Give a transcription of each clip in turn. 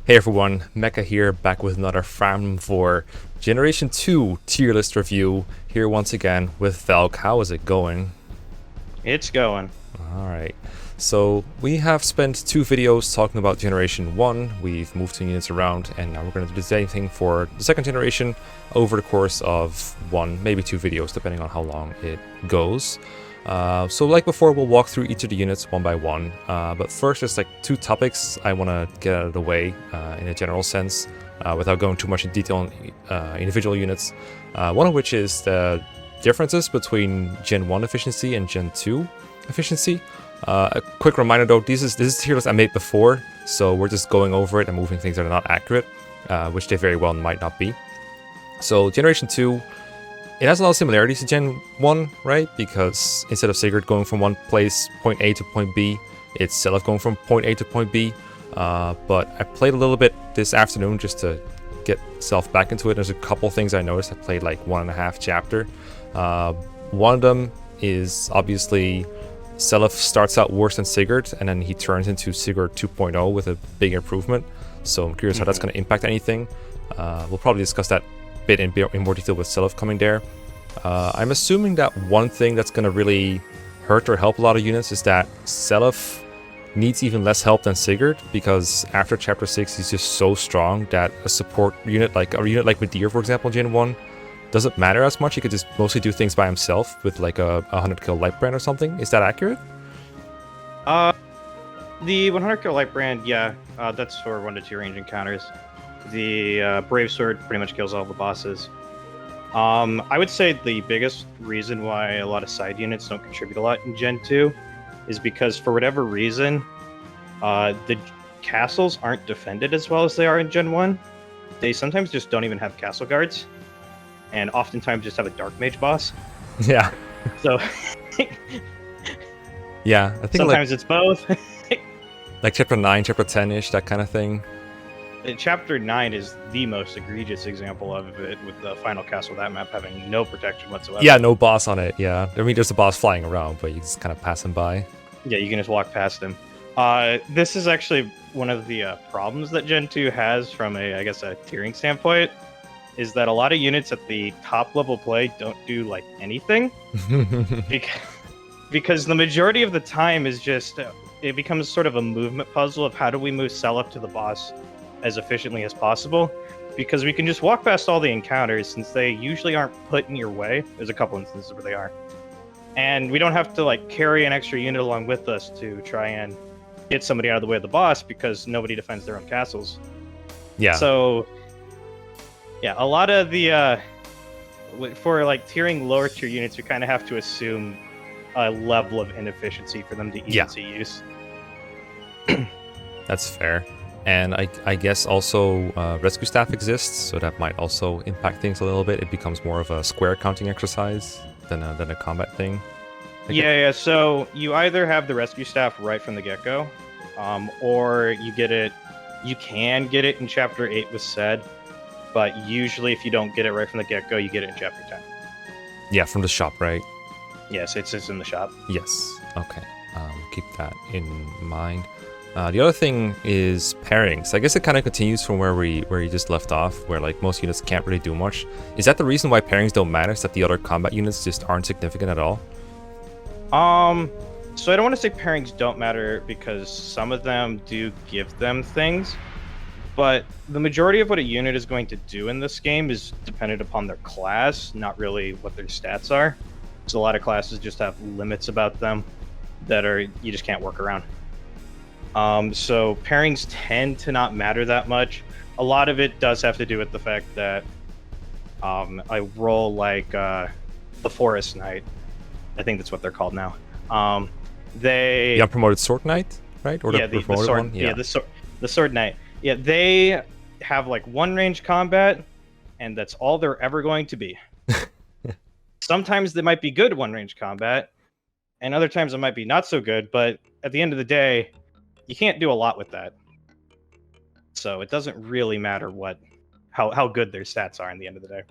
Hey everyone, Mecha here, back with another FE4 Generation 2 tier list review, here once again with Valk. How is it going? It's going. Alright, so we have spent 2 videos talking about Generation 1, we've moved 2 units around, and now we're going to do the same thing for the second generation over the course of 1, maybe 2 videos, depending on how long it goes. So like before, we'll walk through each of the units one by one, but first there's like 2 topics I want to get out of the way in a general sense, without going too much in detail on individual units, one of which is the differences between Gen 1 efficiency and Gen 2 efficiency. A quick reminder though, this is a tier list I made before, so we're just going over it and moving things that are not accurate, which they very well might not be. So Generation 2, it has a lot of similarities to Gen 1, right? Because instead of Sigurd going from one place, point A to point B, it's Seliph going from point A to point B. But I played a little bit this afternoon just to get myself back into it. There's a couple things I noticed. I played like 1.5 chapter. One of them is obviously Seliph starts out worse than Sigurd, and then he turns into Sigurd 2.0 with a big improvement. So I'm curious how that's going to impact anything. We'll probably discuss that bit in more detail with Seliph coming there. I'm assuming that one thing that's going to really hurt or help a lot of units is that Seliph needs even less help than Sigurd, because after chapter 6 he's just so strong that a support unit, like a unit like Medir, for example, in Gen 1, doesn't matter as much. He could just mostly do things by himself with like a 100 kill light brand or something. Is that accurate? The 100 kill light brand, yeah, that's for 1 to 2 range encounters. The Brave Sword pretty much kills all the bosses. I would say the biggest reason why a lot of side units don't contribute a lot in Gen 2 is because for whatever reason, the castles aren't defended as well as they are in Gen 1. They sometimes just don't even have castle guards, and oftentimes just have a dark mage boss. Yeah. So yeah, I think sometimes it's both. like chapter 9, chapter 10-ish, that kind of thing. Chapter 9 is the most egregious example of it, with the final castle of that map having no protection whatsoever. Yeah, no boss on it, yeah. I mean, there's a boss flying around, but you just kind of pass him by. Yeah, you can just walk past him. This is actually one of the problems that Gen 2 has from I guess a tiering standpoint, is that a lot of units at the top level play don't do like anything. because the majority of the time is just, it becomes sort of a movement puzzle of how do we move Seliph to the boss as efficiently as possible, because we can just walk past all the encounters since they usually aren't put in your way. There's a couple instances where they are, and we don't have to like carry an extra unit along with us to try and get somebody out of the way of the boss, because nobody defends their own castles. Yeah. So yeah, a lot of the for like tiering lower tier units, we kind of have to assume a level of inefficiency for them to even see use. That's fair. And I guess also rescue staff exists, so that might also impact things a little bit. It becomes more of a square counting exercise than a combat thing. Yeah. So you either have the rescue staff right from the get-go, or you get it. You can get it in Chapter 8 with Sed, but usually if you don't get it right from the get-go, you get it in Chapter 10. Yeah, from the shop, right? Yes, it's in the shop. Yes. Okay. Keep that in mind. The other thing is pairings. I guess it kind of continues from where you just left off, where like most units can't really do much. Is that the reason why pairings don't matter? Is that the other combat units just aren't significant at all? So I don't want to say pairings don't matter, because some of them do give them things, but the majority of what a unit is going to do in this game is dependent upon their class, not really what their stats are. So a lot of classes just have limits about them that you just can't work around. So pairings tend to not matter that much. A lot of it does have to do with the fact that I roll like the Forest Knight. I think that's what they're called now. The unpromoted Sword Knight, right? Or yeah, the promoted sword, one? Yeah, the Sword Knight. Yeah, they have like one range combat, and that's all they're ever going to be. Sometimes they might be good one range combat, and other times it might be not so good, but at the end of the day, you can't do a lot with that. So it doesn't really matter how good their stats are in the end of the day.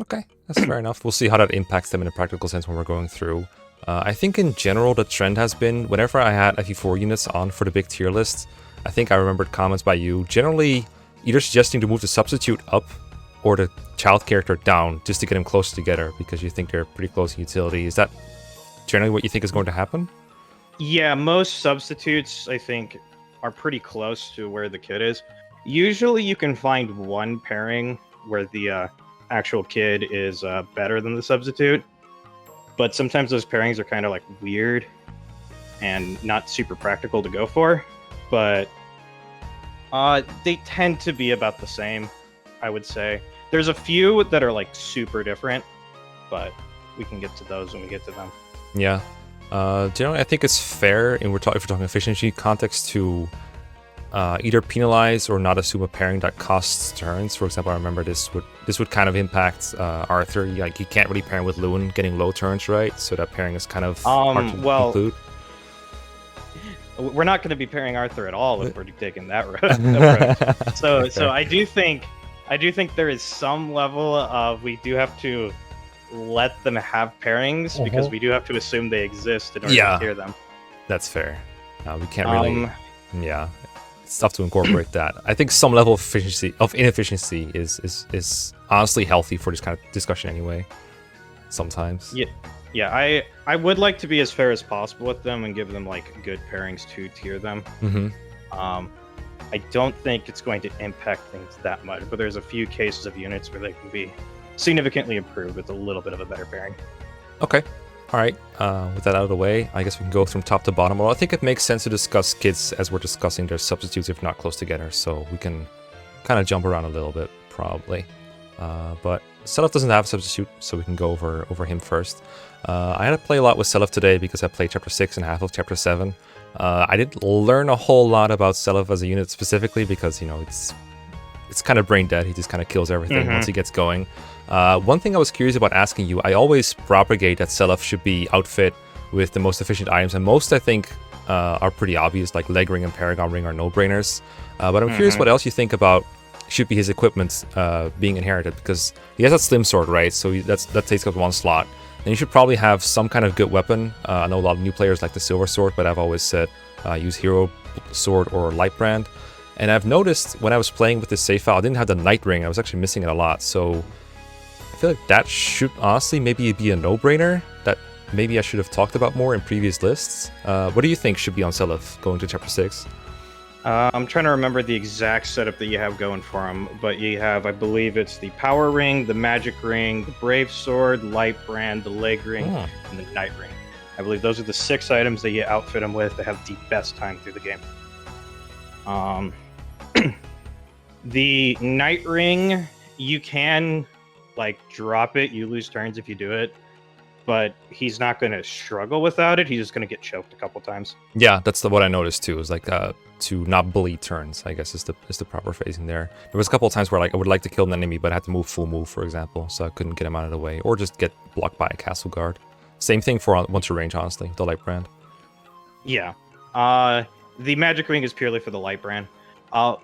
Okay, that's fair enough. We'll see how that impacts them in a practical sense when we're going through. I think in general the trend has been, whenever I had FE4 units on for the big tier list, I think I remembered comments by you generally either suggesting to move the substitute up or the child character down just to get them closer together because you think they're pretty close in utility. Is that generally what you think is going to happen? Yeah, most substitutes, I think, are pretty close to where the kid is. Usually you can find one pairing where the actual kid is better than the substitute, but sometimes those pairings are kind of like weird and not super practical to go for, but they tend to be about the same, I would say. There's a few that are like super different, but we can get to those when we get to them. Yeah. Generally, I think it's fair, and if we're talking efficiency context, to either penalize or not assume a pairing that costs turns. For example, I remember this would kind of impact Arthur. Like, you can't really pair with Lewin getting low turns, right? So that pairing is kind of hard to include. We're not going to be pairing Arthur at all if we're taking that road. So I do think there is some level of we do have to let them have pairings because we do have to assume they exist in order to tier them. That's fair. We can't really. It's tough to incorporate that. I think some level of inefficiency is honestly healthy for this kind of discussion anyway. Sometimes. Yeah. I would like to be as fair as possible with them and give them like good pairings to tier them. I don't think it's going to impact things that much, but there's a few cases of units where they can be significantly improved with a little bit of a better pairing. Okay. All right. With that out of the way, I guess we can go from top to bottom. Well, I think it makes sense to discuss kids as we're discussing their substitutes if not close together, so we can kind of jump around a little bit, probably. But Seliph doesn't have a substitute, so we can go over him first. I had to play a lot with Seliph today because I played Chapter 6 and half of Chapter 7. I didn't learn a whole lot about Seliph as a unit specifically because, it's kind of brain dead. He just kind of kills everything once he gets going. One thing I was curious about asking you, I always propagate that Seliph should be outfit with the most efficient items, and most I think are pretty obvious, like Leg Ring and Paragon Ring are no-brainers. But I'm curious what else you think about should be his equipment being inherited, because he has that Slim Sword, right? So that takes up one slot. And you should probably have some kind of good weapon. I know a lot of new players like the Silver Sword, but I've always said use Hero Sword or Light Brand. And I've noticed when I was playing with this save file, I didn't have the Night Ring. I was actually missing it a lot. So I feel like that should honestly maybe be a no-brainer that maybe I should have talked about more in previous lists. What do you think should be on Seliph going to Chapter 6? I'm trying to remember the exact setup that you have going for him, but you have, I believe it's the Power Ring, the Magic Ring, the Brave Sword, Light Brand, the Leg Ring, and the Night Ring. I believe those are the 6 items that you outfit him with to have the best time through the game. The Night Ring, you can drop it, you lose turns if you do it, but he's not going to struggle without it. He's just going to get choked a couple times. Yeah, that's what I noticed too. Is to not bleed turns, I guess is the proper phrasing there. There was a couple of times where I would like to kill an enemy, but I had to move full move, for example, so I couldn't get him out of the way, or just get blocked by a castle guard. Same thing for once your range, honestly, the Light Brand. Yeah. The Magic Ring is purely for the Light Brand.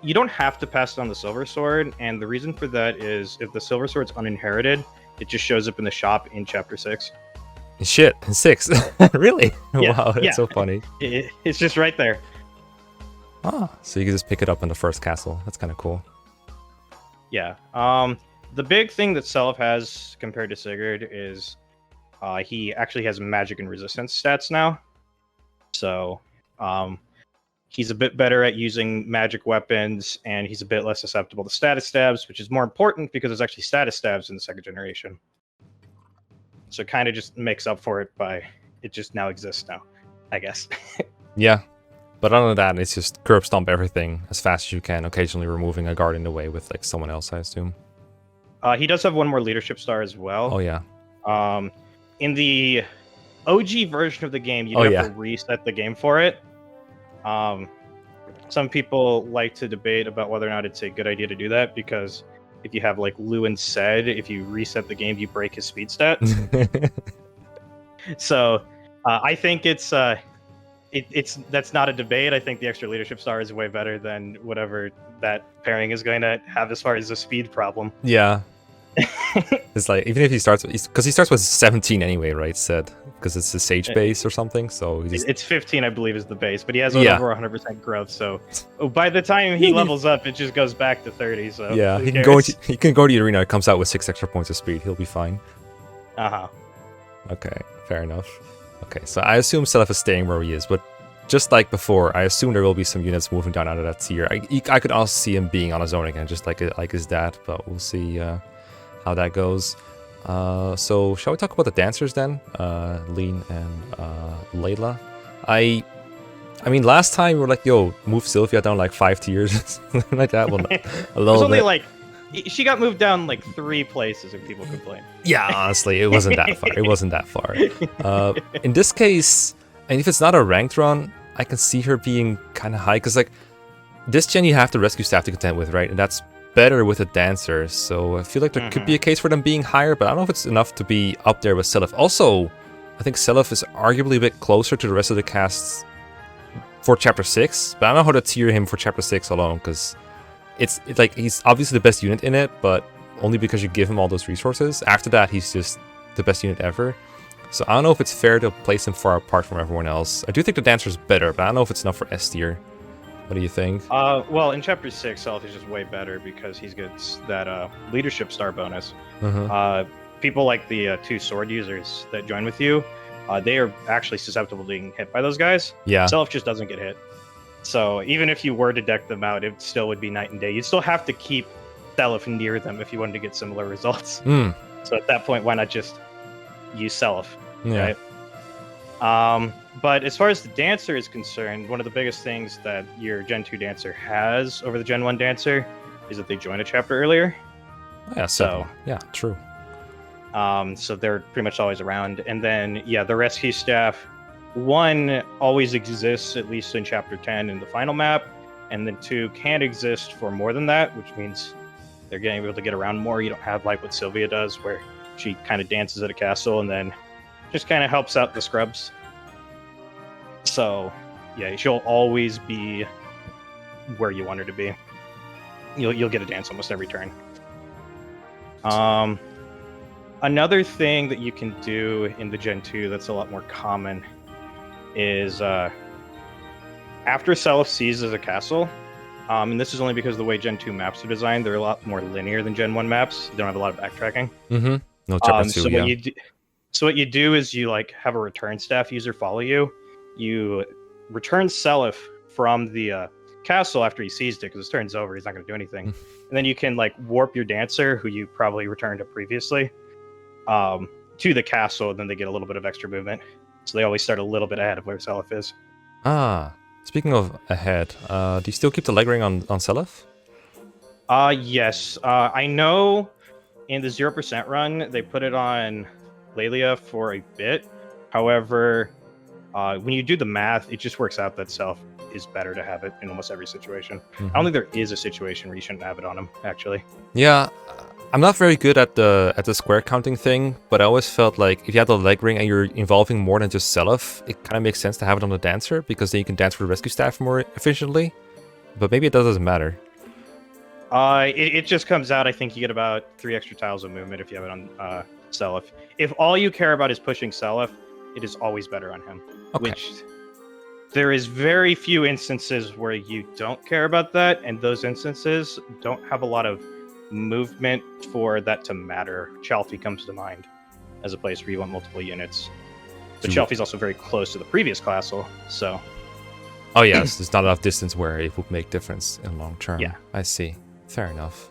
You don't have to pass it on the Silver Sword, and the reason for that is if the Silver Sword's uninherited, it just shows up in the shop in Chapter 6. Shit, in 6? Really? Yeah, wow, that's so funny. It's just right there. So you can just pick it up in the first castle. That's kind of cool. Yeah. The big thing that Seliph has compared to Sigurd is he actually has magic and resistance stats now. So he's a bit better at using magic weapons, and he's a bit less susceptible to status stabs, which is more important because there's actually status stabs in the 2nd generation. So it kind of just makes up for it by it just now exists now, I guess. Yeah. But other than that, it's just curb stomp everything as fast as you can, occasionally removing a guard in the way with someone else, I assume. He does have one more leadership star as well. Oh, yeah. In the OG version of the game, you have to reset the game for it. Some people like to debate about whether or not it's a good idea to do that, because if you have Lewin said, if you reset the game, you break his speed stat. So I think that's not a debate. I think the extra leadership star is way better than whatever that pairing is going to have as far as a speed problem. Yeah. It's like, even if he starts, because he starts with 17 anyway, right? Said, because it's the Sage base or something. So it's 15, I believe, is the base, but he has Yeah. over 100% growth. So by the time he levels up, it just goes back to 30. So yeah, who he cares? can go to the arena. It comes out with 6 extra points of speed. He'll be fine. Okay, fair enough. Okay, so I assume Seliph is staying where he is, but just like before, I assume there will be some units moving down out of that tier. I could also see him being on his own again, just like his dad, but we'll see how that goes. So shall we talk about the dancers then? Lene and Laylea. I mean, last time we were like, yo, move Sylvia down like 5 tiers, something like that. Well, a It little was only bit. like she got moved down like 3 places, and people complain. Yeah, honestly, it wasn't that far. It wasn't that far. In this case, and if it's not a ranked run, I can see her being kind of high, because like this gen you have the rescue staff to contend with, right? And that's better with a dancer. So I feel like there could be a case for them being higher, but I don't know if it's enough to be up there with Seliph. Also, I think Seliph is arguably a bit closer to the rest of the cast for Chapter 6, but I don't know how to tier him for Chapter 6 alone, because it's like he's obviously the best unit in it, but only because you give him all those resources. After that, he's just the best unit ever. So I don't know if it's fair to place him far apart from everyone else. I do think the dancer's better, but I don't know if it's enough for S tier. What do you think? Well, in Chapter 6, Seliph is just way better because he gets that leadership star bonus. People like the 2 sword users that join with you, they are actually susceptible to being hit by those guys. Yeah. Seliph just doesn't get hit. So even if you were to deck them out, it still would be night and day. You'd still have to keep Seliph near them if you wanted to get similar results. So at that point, why not just use Seliph, Yeah. right? But as far as the dancer is concerned, one of the biggest things that your Gen 2 dancer has over the Gen 1 dancer is that they join a chapter earlier. Yeah, so yeah, true. So they're pretty much always around. And then, yeah, the rescue staff, 1 always exists, at least in Chapter 10 in the final map, and then 2 can exist for more than that, which means they're getting able to get around more. You don't have like what Sylvia does, where she kind of dances at a castle and then just kind of helps out the scrubs. So, yeah, she'll always be where you want her to be. You'll get a dance almost every turn. Another thing that you can do in the Gen 2 that's a lot more common is after Seliph seizes a castle, and this is only because the way Gen 2 maps are designed, they're a lot more linear than Gen 1 maps. You don't have a lot of backtracking. No, Chapter 2, yeah. So what you do is you like have a return staff user follow you. You return Seliph from the castle after he seized it, because his turn's over. He's not going to do anything. And then you can like warp your dancer, who you probably returned to previously, to the castle, and then they get a little bit of extra movement. So they always start a little bit ahead of where Seliph is. Speaking of ahead, do you still keep the leg ring on Seliph? Yes. I know in the 0% run, they put it on Laylea for a bit. However, when you do the math, it just works out that Seliph is better to have it in almost every situation. I don't think there is a situation where you shouldn't have it on him, actually. Yeah, I'm not very good at the square counting thing, but I always felt like if you have the leg ring and you're involving more than just Seliph, it kind of makes sense to have it on the dancer, because then you can dance for the rescue staff more efficiently. But maybe it doesn't matter. It just comes out, I think you get about 3 extra tiles of movement if you have it on Seliph. If all you care about is pushing Seliph, it is always better on him. Okay. Which there is very few instances where you don't care about that, and those instances don't have a lot of movement for that to matter. Chalfie comes to mind as a place where you want multiple units. But Chalfie's also very close to the previous castle, so... Oh yes, there's not enough distance where it would make difference in long term. Yeah. I see. Fair enough.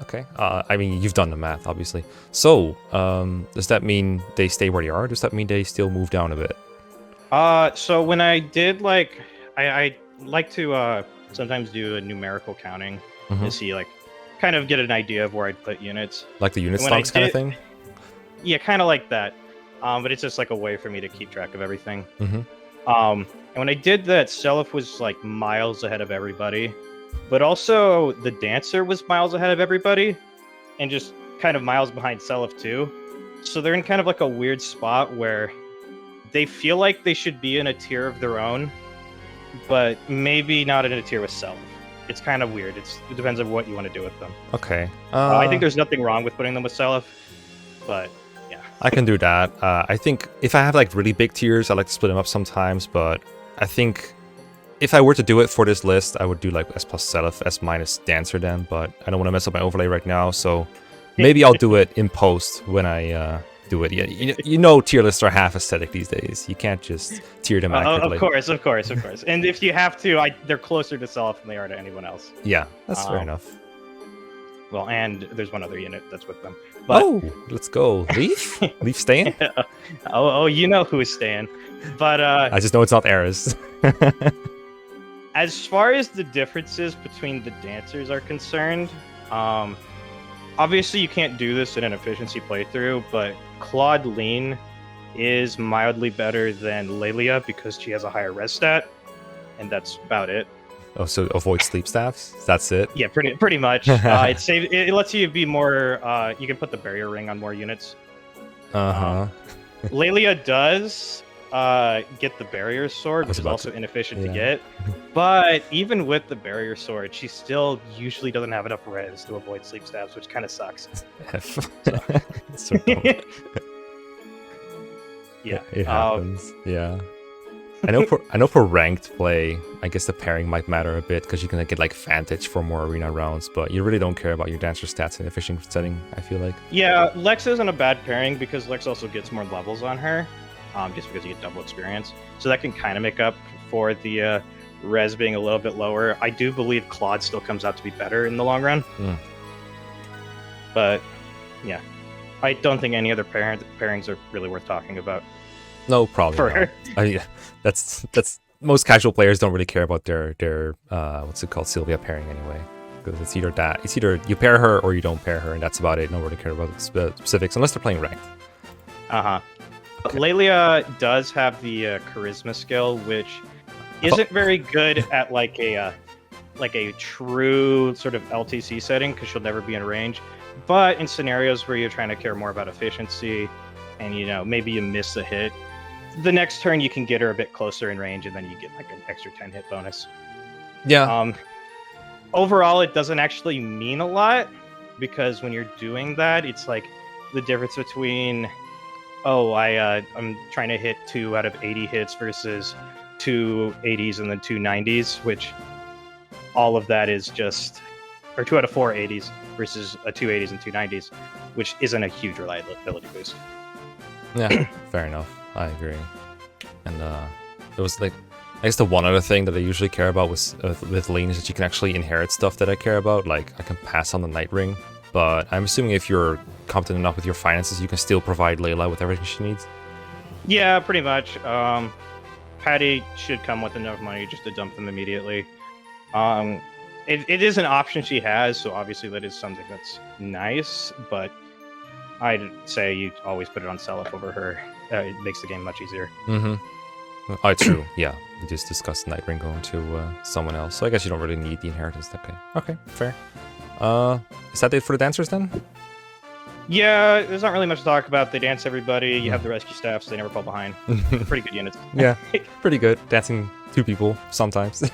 Okay. I mean, you've done the math, obviously. So, does that mean they stay where they are? Does that mean they still move down a bit? So when I did, like... I like to sometimes do a numerical counting to see, like, kind of get an idea of where I'd put units. Like the unit stocks kind of thing? Yeah, kind of like that. But it's just like a way for me to keep track of everything. And when I did that, Seliph was like miles ahead of everybody. But also the dancer was miles ahead of everybody. And just kind of miles behind Seliph too. So they're in kind of like a weird spot where they feel like they should be in a tier of their own, but maybe not in a tier with Seliph. it's kind of weird. It depends on what you want to do with them. Okay. I think there's nothing wrong with putting them with Seliph, but yeah. I can do that. I think if I have like really big tiers, I like to split them up sometimes, but I think if I were to do it for this list, I would do like S plus Seliph, S minus Dancer then, but I don't want to mess up my overlay right now, so maybe I'll do it in post when I do it. Yeah, you know tier lists are half aesthetic these days. You can't just tier them accurately. Of course. And if you have to, they're closer to Seliph than they are to anyone else. Yeah, that's fair enough. Well, and there's one other unit that's with them. But, let's go. Leif? Leif staying? You know who is staying. But I just know it's not Eris. As far as the differences between the dancers are concerned, obviously you can't do this in an efficiency playthrough, but Claude Lene is mildly better than Laylea because she has a higher res stat, and that's about it. Oh, so avoid sleep staffs? That's it? Yeah, pretty much. It lets you be more. You can put the barrier ring on more units. Laylea does get the barrier sword, which is also inefficient to get. But even with the barrier sword, she still usually doesn't have enough res to avoid sleep stabs, which kind of sucks. So dumb. Yeah, it happens. Yeah. I know for ranked play, I guess the pairing might matter a bit because you can get like Vantage for more arena rounds, but you really don't care about your dancer stats in a fishing setting, I feel like. Yeah, Lex isn't a bad pairing because Lex also gets more levels on her, just because you get double experience. So that can kind of make up for the res being a little bit lower. I do believe Claude still comes out to be better in the long run. But yeah, I don't think any other pairings are really worth talking about. No, probably not. I mean, that's most casual players don't really care about their what's it called, Sylvia pairing anyway, because it's either you pair her or you don't pair her, and that's about it. Nobody care about the specifics unless they're playing ranked. Okay. Laylea does have the charisma skill, which isn't very good at like a true sort of LTC setting because she'll never be in range. But in scenarios where you're trying to care more about efficiency, and maybe you miss a hit, the next turn you can get her a bit closer in range, and then you get like an extra 10 hit bonus. Yeah. Overall, it doesn't actually mean a lot because when you're doing that, it's like the difference between I'm trying to hit 2 out of 80 hits versus 2 80s and then 2 90s, which all of that is just, or 2 out of 4 80s versus a 2 80s and 2 90s, which isn't a huge reliability boost. Yeah, fair enough. I agree. And there was like, I guess the one other thing that I usually care about with Lene is that you can actually inherit stuff that I care about. Like I can pass on the Night Ring, but I'm assuming if you're competent enough with your finances, you can still provide Laylea with everything she needs. Yeah, pretty much. Patty should come with enough money just to dump them immediately. It is an option she has, so obviously that is something that's nice, but I'd say you always put it on Seliph over her. It makes the game much easier. Oh, true. Yeah, we just discussed Night Ring going to someone else, so I guess you don't really need the inheritance. Okay, fair. Is that it for the dancers then? Yeah, there's not really much to talk about. They dance everybody. You have the rescue staff, so they never fall behind. Pretty good units. Yeah, pretty good. Dancing 2 people sometimes.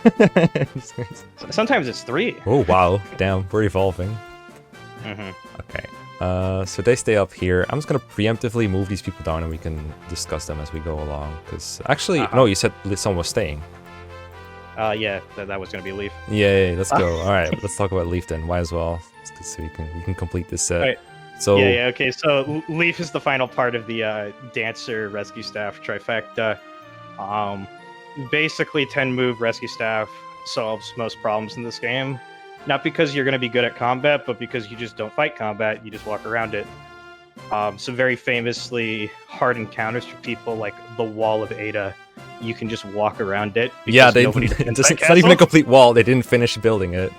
Sometimes it's 3. Oh wow, damn, we're evolving. Okay. So they stay up here. I'm just gonna preemptively move these people down, and we can discuss them as we go along. Because actually, no, you said someone was staying. Yeah, that was gonna be Leif. Yay, let's go. All right, let's talk about Leif then. Might as well, so we can complete this set. Right. So yeah. Okay, so Leif is the final part of the dancer rescue staff trifecta. Basically, 10 move rescue staff solves most problems in this game. Not because you're going to be good at combat, but because you just don't fight combat, you just walk around it. So very famously, hard encounters for people like the Wall of Ada, you can just walk around it. Yeah, it's not even a complete wall. They didn't finish building it.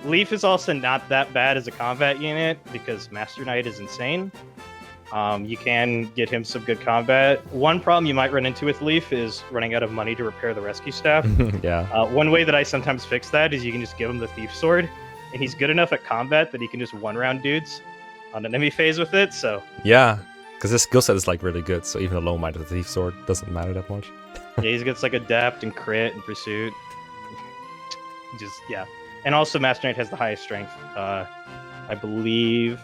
Leif is also not that bad as a combat unit because Master Knight is insane. You can get him some good combat. One problem you might run into with Leif is running out of money to repair the rescue staff. Yeah. One way that I sometimes fix that is you can just give him the thief sword, and he's good enough at combat that he can just one-round dudes on an enemy phase with it. So yeah, because his skill set is like really good. So even a low mind with the thief sword doesn't matter that much. Yeah, he gets like adept and crit and pursuit. just yeah. And also Master Knight has the highest strength. I believe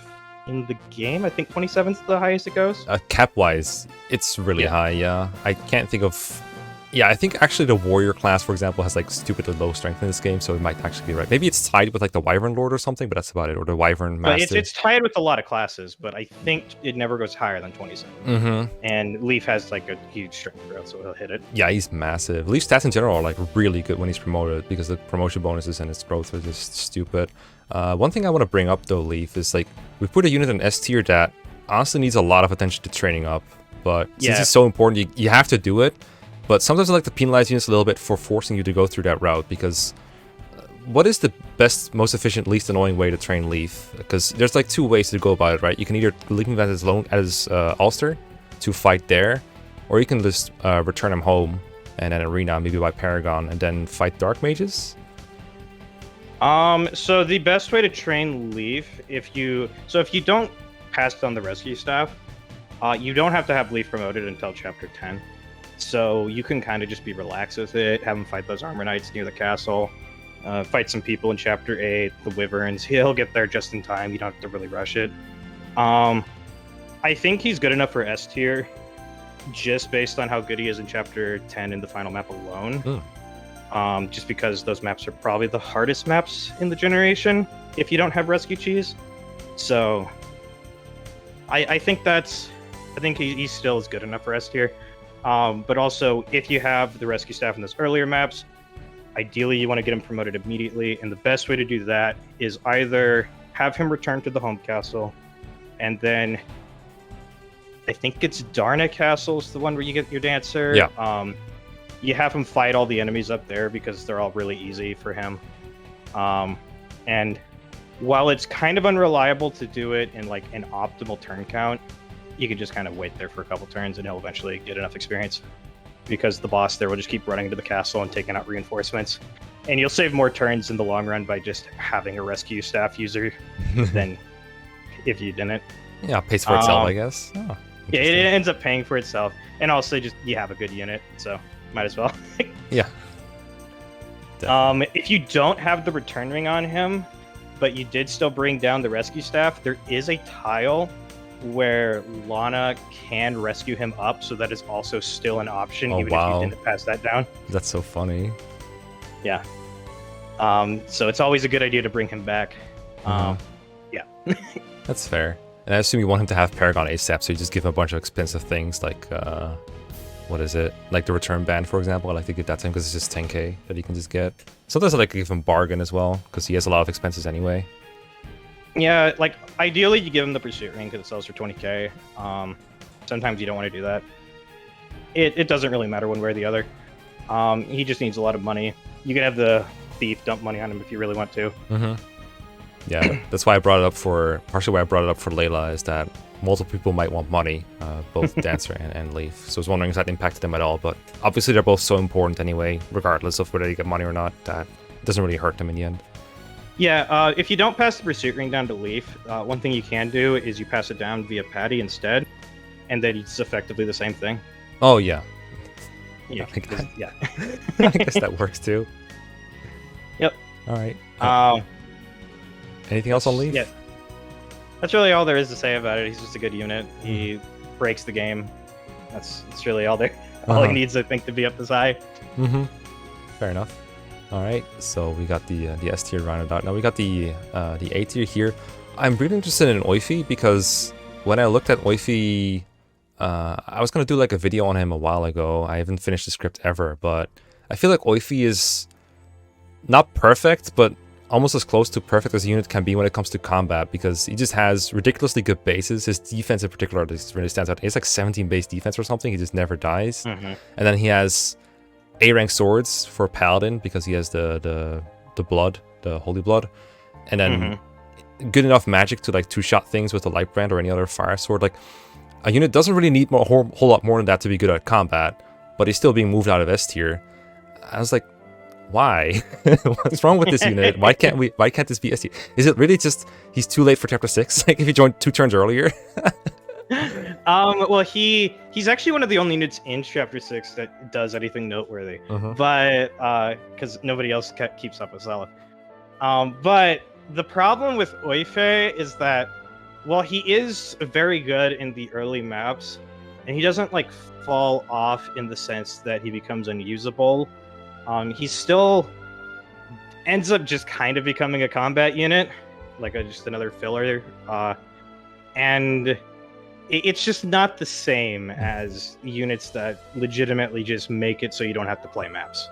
in the game, I think 27 is the highest it goes. Cap-wise, it's really high, yeah. I can't think of... Yeah, I think actually the warrior class, for example, has like stupidly low strength in this game, so it might actually be right. Maybe it's tied with like the Wyvern Lord or something, but that's about it. Or the Wyvern Master. But it's tied with a lot of classes, but I think it never goes higher than 27. Mm-hmm. And Leif has like a huge strength growth, so he'll hit it. Yeah, he's massive. Leif's stats in general are like really good when he's promoted because the promotion bonuses and his growth are just stupid. One thing I want to bring up though, Leif, is like we put a unit in S tier that honestly needs a lot of attention to training up, but since it's so important, you have to do it. But sometimes I like to penalize units a little bit for forcing you to go through that route, because what is the best, most efficient, least annoying way to train Leif? Because there's like two ways to go about it, right? You can either leave him as Ulster to fight there, or you can just return him home and then arena, maybe by Paragon, and then fight Dark Mages. So the best way to train Leif, if you don't pass on the rescue staff, you don't have to have Leif promoted until chapter 10. So you can kind of just be relaxed with it, have him fight those armor knights near the castle, fight some people in chapter 8, the wyverns. He'll get there just in time. You don't have to really rush it. I think he's good enough for S tier, just based on how good he is in chapter 10 in the final map alone. Just because those maps are probably the hardest maps in the generation if you don't have rescue cheese. So I think he still is good enough for S tier. But also, if you have the rescue staff in those earlier maps, ideally you want to get him promoted immediately, and the best way to do that is either have him return to the home castle, and then I think it's Darna Castle is the one where you get your dancer. Yeah. You have him fight all the enemies up there because they're all really easy for him. And while it's kind of unreliable to do it in like an optimal turn count, you can just kind of wait there for a couple turns and he'll eventually get enough experience, because the boss there will just keep running into the castle and taking out reinforcements. And you'll save more turns in the long run by just having a rescue staff user than if you didn't. Yeah, it pays for itself, I guess. Oh, yeah, it ends up paying for itself. And also just you have a good unit, so might as well. Yeah. If you don't have the return ring on him, but you did still bring down the rescue staff, there is a tile where Lana can rescue him up, so that is also still an option, even if you didn't pass that down. That's so funny. Yeah. So it's always a good idea to bring him back. Yeah. That's fair. And I assume you want him to have Paragon ASAP, so you just give him a bunch of expensive things like, what is it? Like the return band, for example. I like to give that to him because it's just 10k that he can just get. Sometimes I like to give him bargain as well, because he has a lot of expenses anyway. Yeah, like ideally you give him the pursuit ring because it sells for 20k. Sometimes you don't want to do that. It doesn't really matter one way or the other. He just needs a lot of money. You can have the thief dump money on him if you really want to. Yeah, that's why I brought it up for... Partially why I brought it up for Layla is that multiple people might want money, both Dancer and Leif. So I was wondering if that impacted them at all, but obviously they're both so important anyway, regardless of whether you get money or not, that it doesn't really hurt them in the end. Yeah, if you don't pass the pursuit ring down to Leif, one thing you can do is you pass it down via Patty instead, and then it's effectively the same thing. Oh, yeah. Yeah. Yeah. I guess that works too. Yep. All right. Anything else on Leif? Yeah. That's really all there is to say about it. He's just a good unit. He breaks the game. That's really all there. All he needs, I think, to be up this high. Fair enough. All right, so we got the S tier rounded out. Now we got the A tier here. I'm really interested in Oifey because when I looked at Oifey, I was gonna do like a video on him a while ago. I haven't finished the script ever, but I feel like Oifey is not perfect, but almost as close to perfect as a unit can be when it comes to combat, because he just has ridiculously good bases. His defense in particular really stands out. He has like 17 base defense or something. He just never dies. And then he has A-rank swords for Paladin because he has the blood, the holy blood. And then good enough magic to like two-shot things with the light brand or any other fire sword. Like a unit doesn't really need a whole lot more than that to be good at combat, but he's still being moved out of S tier. I was like, why? What's wrong with this unit? Why can't this be S tier? Is it really just he's too late for chapter 6? Like if he joined 2 turns earlier? Well, he's actually one of the only units in Chapter 6 that does anything noteworthy, but because nobody else keeps up with Seliph. But the problem with Oifey is that while he is very good in the early maps, and he doesn't like fall off in the sense that he becomes unusable, he still ends up just kind of becoming a combat unit, like just another filler, and it's just not the same as units that legitimately just make it so you don't have to play maps.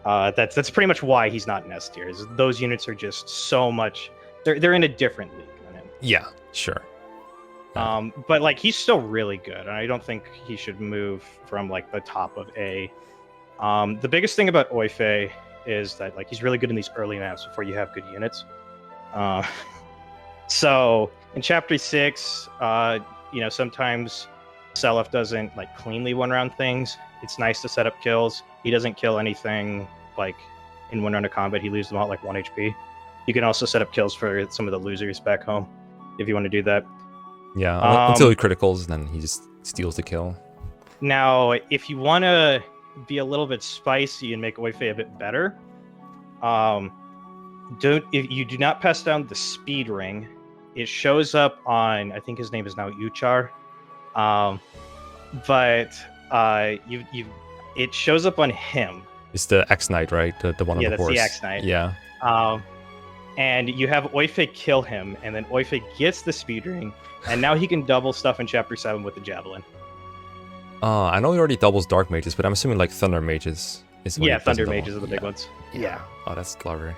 That's pretty much why he's not in S tier. Those units are just so much. They're in a different league than him. Yeah, sure. But like he's still really good, and I don't think he should move from like the top of A. The biggest thing about Oifey is that like he's really good in these early maps before you have good units. So in Chapter 6, sometimes Seliph doesn't like cleanly one-round things. It's nice to set up kills. He doesn't kill anything like in one round of combat. He leaves them out like 1 HP. You can also set up kills for some of the losers back home if you want to do that. Yeah, until he criticals, then he just steals the kill. Now, if you want to be a little bit spicy and make Oifey a bit better, if you do not pass down the speed ring. It shows up on, I think his name is now Uchar, it shows up on him. It's the X Knight, right? The one on the horse. Yeah, that's the X Knight. Yeah. And you have Oifey kill him, and then Oifey gets the speed ring, and now he can double stuff in Chapter 7 with the javelin. I know he already doubles dark mages, but I'm assuming like thunder mages. Thunder mages are the big ones. Yeah. Oh, that's clever.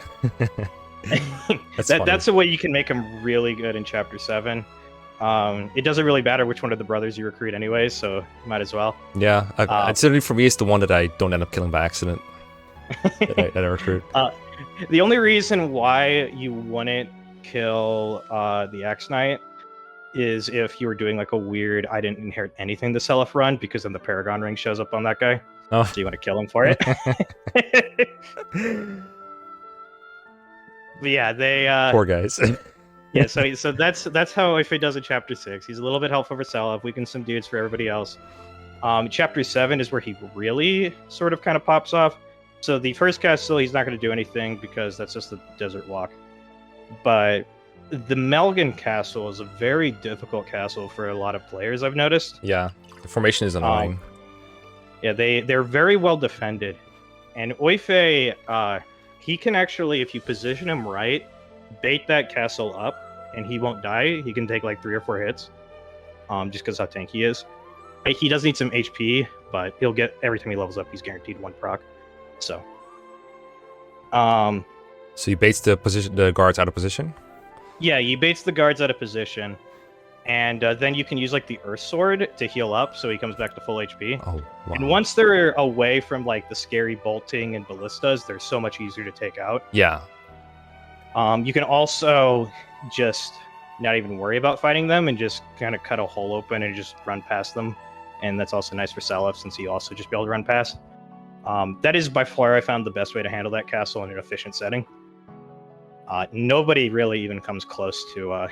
That's the way you can make him really good in Chapter 7. It doesn't really matter which one of the brothers you recruit anyway, so might as well. Yeah, certainly for me, it's the one that I don't end up killing by accident that I recruit. The only reason why you wouldn't kill the X Knight is if you were doing like a weird I didn't inherit anything to Seliph run, because then the Paragon ring shows up on that guy. Oh. So you want to kill him for it. But yeah, they poor guys. Yeah, so that's how Oifey does in Chapter 6. He's a little bit helpful for Seliph, weakens some dudes for everybody else. Chapter 7 is where he really sort of kind of pops off. So the first castle, he's not going to do anything because that's just the desert walk. But the Melgan castle is a very difficult castle for a lot of players, I've noticed. Yeah, the formation is annoying. Yeah, they're very well defended. And Oifey, he can actually, if you position him right, bait that castle up, and he won't die. He can take like 3 or 4 hits, just because how tanky he is. He does need some HP, but he'll get, every time he levels up, he's guaranteed 1 proc. So he baits the guards out of position? Yeah, he baits the guards out of position, and then you can use like the Earth Sword to heal up, so he comes back to full HP. Oh, wow. And once they're away from like the scary bolting and ballistas, they're so much easier to take out. Yeah. You can also just not even worry about fighting them and just kind of cut a hole open and just run past them. And that's also nice for Seliph, since he also just be able to run past. That is by far, I found, the best way to handle that castle in an efficient setting. Nobody really even comes close to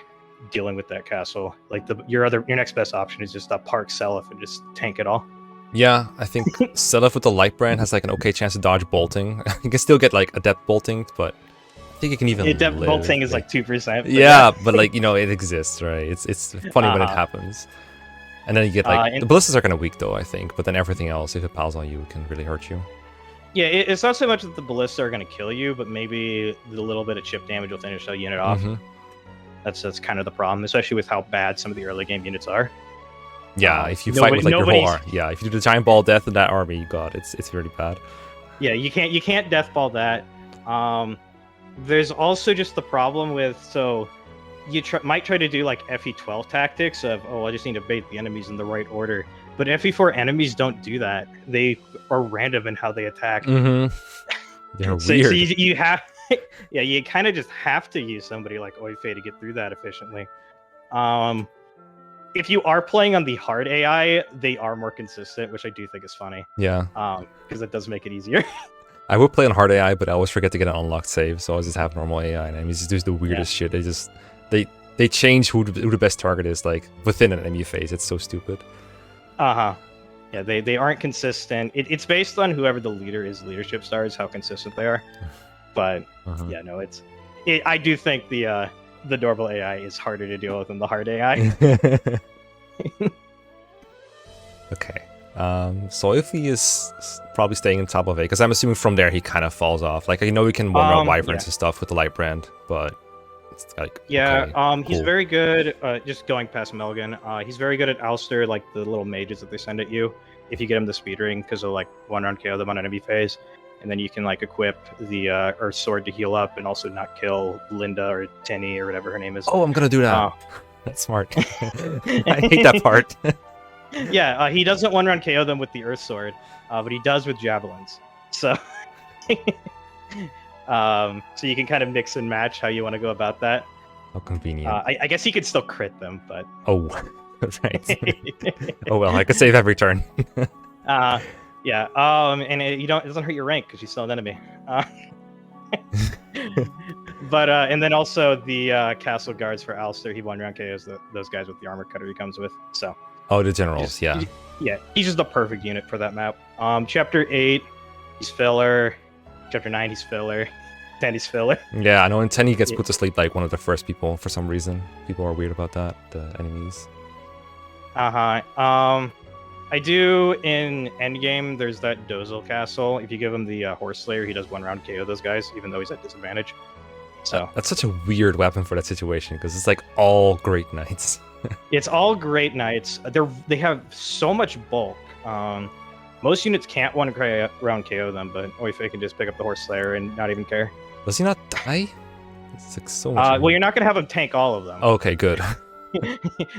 dealing with that castle. Like your next best option is just park Seliph and just tank it all. Yeah, I think Seliph with the light brand has like an okay chance to dodge bolting. You can still get like adept bolting, but I think it can even adept bolting is like 2%. Yeah, but like, it exists, right? It's funny when it happens. And then you get like the ballistas are kind of weak though, I think, but then everything else, if it piles on you, it can really hurt you. Yeah, it's not so much that the ballista are going to kill you, but maybe the little bit of chip damage will finish a unit off. Mm-hmm. That's kind of the problem, especially with how bad some of the early game units are. Yeah, if you fight with like your whole army, yeah, if you do the giant ball death in that army, you got it's really bad. Yeah, you can't death ball that. There's also just the problem with, so you might try to do like FE12 tactics of, I just need to bait the enemies in the right order. But FE4 enemies don't do that. They are random in how they attack. Mm-hmm. They're so, weird. So you have, yeah, you kind of just have to use somebody like Oifey to get through that efficiently. If you are playing on the hard AI, they are more consistent, which I do think is funny. Yeah. Because it does make it easier. I would play on hard AI, but I always forget to get an unlocked save, so I just have normal AI, and I just do the weirdest shit. they change who the best target is, like, within an enemy phase. It's so stupid. Uh-huh. Yeah, they aren't consistent. It's based on whoever the leader is, leadership stars, how consistent they are. But yeah, no, I do think the Doorbell AI is harder to deal with than the hard AI. Okay. So if he is probably staying on top of it, because I'm assuming from there he kind of falls off. Like, I know we can one-round wyverns and stuff with the light brand, but it's like, yeah, okay, he's cool. very good. Just going past Melgan, he's very good at Alster, like the little mages that they send at you. If you get him the speed ring, because they'll like one-round KO them on enemy phase, and then you can like equip the Earth Sword to heal up and also not kill Linda or Tenny or whatever her name is. Oh, I'm gonna do that. That's smart. I hate that part. Yeah, he doesn't one-round KO them with the Earth Sword, but he does with javelins. So, so you can kind of mix and match how you want to go about that. How convenient. I guess he could still crit them, but oh, right. Oh well, I could save every turn. Yeah. And it doesn't hurt your rank because you're still an enemy. But and then also the castle guards for Alster, he one-round KOs those guys with the armor cutter he comes with. So. Oh, the generals, yeah. He's just the perfect unit for that map. Chapter 8, he's filler. Chapter 9, he's filler. 10, he's filler. Yeah, I know in 10 he gets put to sleep like one of the first people for some reason. People are weird about that, the enemies. I do in Endgame, there's that Dozel Castle. If you give him the Horse Slayer, he does one-round KO those guys, even though he's at disadvantage. So that's such a weird weapon for that situation, because it's like all Great Knights. It's all Great Knights. They have so much bulk. Most units can't one-round KO them, but Oifey can just pick up the Horse Slayer and not even care. Does he not die? It's like so much. Well, you're not going to have him tank all of them. Okay, good.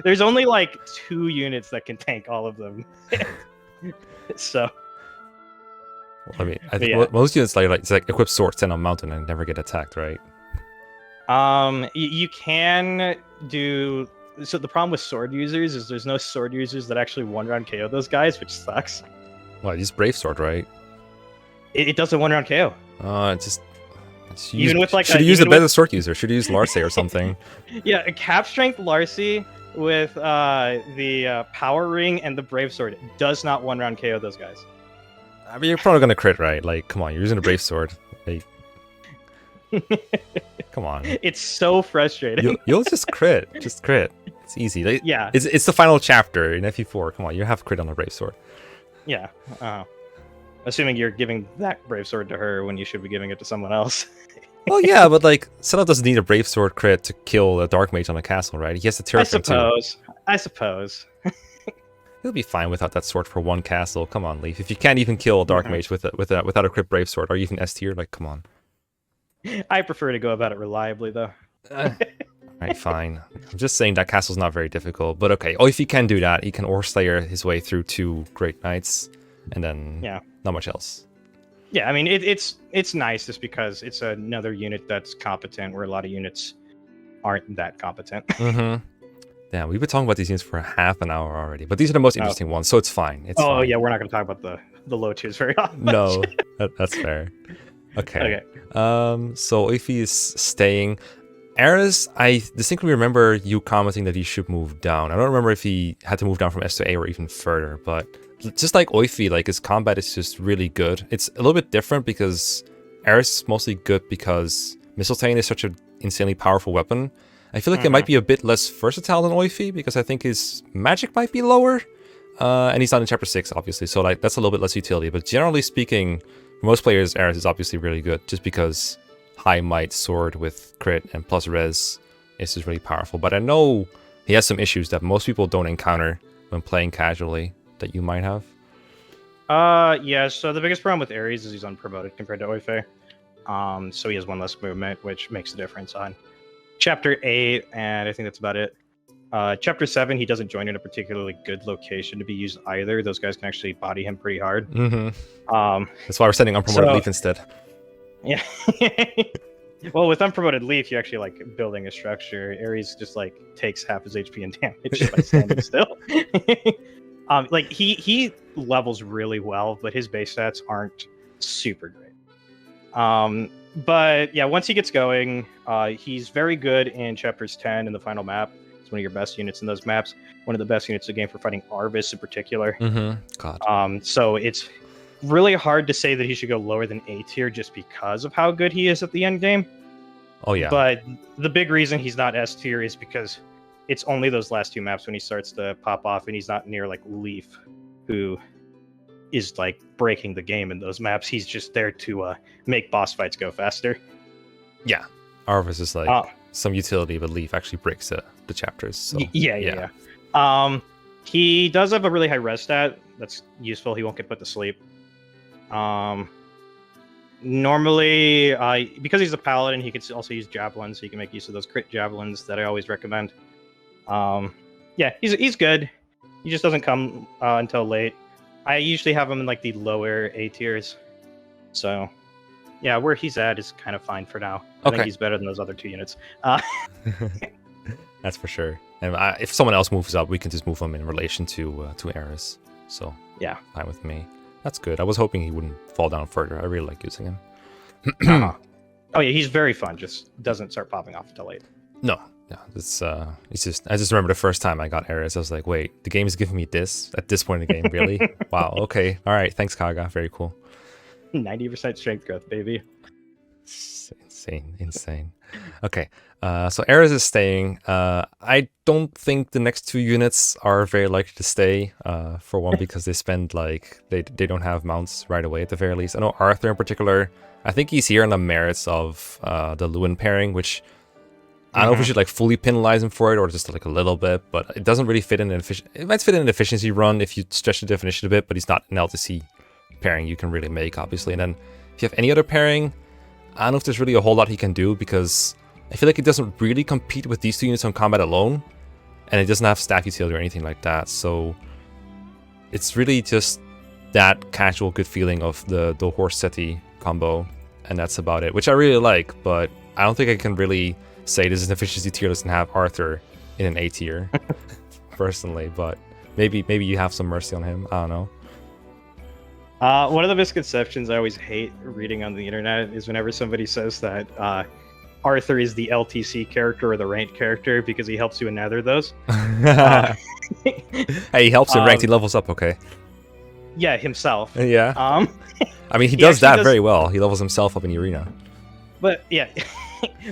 There's only like 2 units that can tank all of them. So. I mean, I think most units like it's like equip swords, stand on mountain, and never get attacked, right? You can do. So the problem with sword users is there's no sword users that actually one-round KO those guys, which sucks. Well, use brave sword, right? It doesn't one-round KO. Even with like should have used a better sword user. Should have used Larcy or something. Yeah, a cap strength Larcy with the power ring and the brave sword does not one-round KO those guys. I mean, you're probably gonna crit, right? Like, come on, you're using a brave sword. Like, come on. It's so frustrating. You'll just crit. Just crit. It's easy. Like, yeah. It's the final chapter in FE4. Come on, you have crit on the brave sword. Yeah. Assuming you're giving that brave sword to her when you should be giving it to someone else. Well, yeah, but like, Seliph doesn't need a brave sword crit to kill a dark mage on a castle, right? He has to tear up too. I suppose. He'll be fine without that sword for one castle. Come on, Leif. If you can't even kill a dark mage without a crit brave sword, or even S tier, like, come on. I prefer to go about it reliably, though. Right, fine. I'm just saying that castle's not very difficult, but okay. Oh, if he can do that, he can Orslayer his way through 2 Great Knights, and then not much else. Yeah, I mean, it's nice just because it's another unit that's competent, where a lot of units aren't that competent. Damn, we've been talking about these units for half an hour already, but these are the most interesting ones, so it's fine. It's fine. Yeah, we're not going to talk about the low tiers very often. No, that's fair. Okay. So Oifey is staying. Ares, I distinctly remember you commenting that he should move down. I don't remember if he had to move down from S to A or even further, but just like Oifey, like his combat is just really good. It's a little bit different because Ares is mostly good because Mistletoe is such an insanely powerful weapon. I feel like it might be a bit less versatile than Oifey because I think his magic might be lower. And he's not in chapter 6, obviously, so like that's a little bit less utility. But generally speaking, for most players, Ares is obviously really good just because high might sword with crit and plus res is just really powerful. But I know he has some issues that most people don't encounter when playing casually that you might have. Yeah, so the biggest problem with Ares is he's unpromoted compared to Oifey. So he has 1 less movement, which makes a difference on chapter 8, and I think that's about it. Chapter 7, he doesn't join in a particularly good location to be used either. Those guys can actually body him pretty hard. That's why we're sending unpromoted Leif instead. Yeah. Well, with unpromoted Leif, you're actually like building a structure. Ares just like takes half his HP and damage by standing still. Like he levels really well, but his base stats aren't super great. But yeah, once he gets going, he's very good in chapters 10 and the final map. It's one of your best units in those maps. One of the best units of the game for fighting Arvis in particular. God. So it's really hard to say that he should go lower than A tier just because of how good he is at the end game. Oh yeah. But the big reason he's not S tier is because it's only those last 2 maps when he starts to pop off, and he's not near like Leif, who is like breaking the game in those maps. He's just there to make boss fights go faster. Yeah, Arvis is like some utility, but Leif actually breaks the chapters. So. Yeah. He does have a really high res stat that's useful. He won't get put to sleep. Normally, because he's a paladin, he could also use javelins, so he can make use of those crit javelins that I always recommend. Yeah, he's good. He just doesn't come until late. I usually have him in like the lower A tiers. So, yeah, where he's at is kind of fine for now. I think he's better than those other 2 units. That's for sure. And if someone else moves up, we can just move him in relation to Eris. So yeah, fine with me. That's good. I was hoping he wouldn't fall down further. I really like using him. Oh yeah, he's very fun. Just doesn't start popping off until late. No, it's just. I just remember the first time I got Eris, I was like, wait, the game is giving me this at this point in the game, really? Wow. Okay. All right. Thanks, Kaga. Very cool. 90% strength growth, baby. Insane. Okay. So Eris is staying. I don't think the next 2 units are very likely to stay. For one, because they spend like they don't have mounts right away at the very least. I know Arthur in particular. I think he's here on the merits of the Lewin pairing, which I don't know if we should like fully penalize him for it or just like a little bit, but it doesn't really fit in an it might fit in an efficiency run if you stretch the definition a bit, but he's not an LTC pairing you can really make, obviously. And then if you have any other pairing, I don't know if there's really a whole lot he can do, because I feel like it doesn't really compete with these 2 units on combat alone, and it doesn't have staff utility or anything like that. So it's really just that casual good feeling of the horse seti combo, and that's about it, which I really like, but I don't think I can really say this is an efficiency tier list and have Arthur in an A tier personally, but maybe you have some mercy on him. I don't know. One of the misconceptions I always hate reading on the internet is whenever somebody says that Arthur is the LTC character or the ranked character because he helps you in neither of those. Hey, he helps in ranked, he levels up, okay. Yeah, himself. Yeah. I mean, he does that very well. He levels himself up in the arena. But yeah,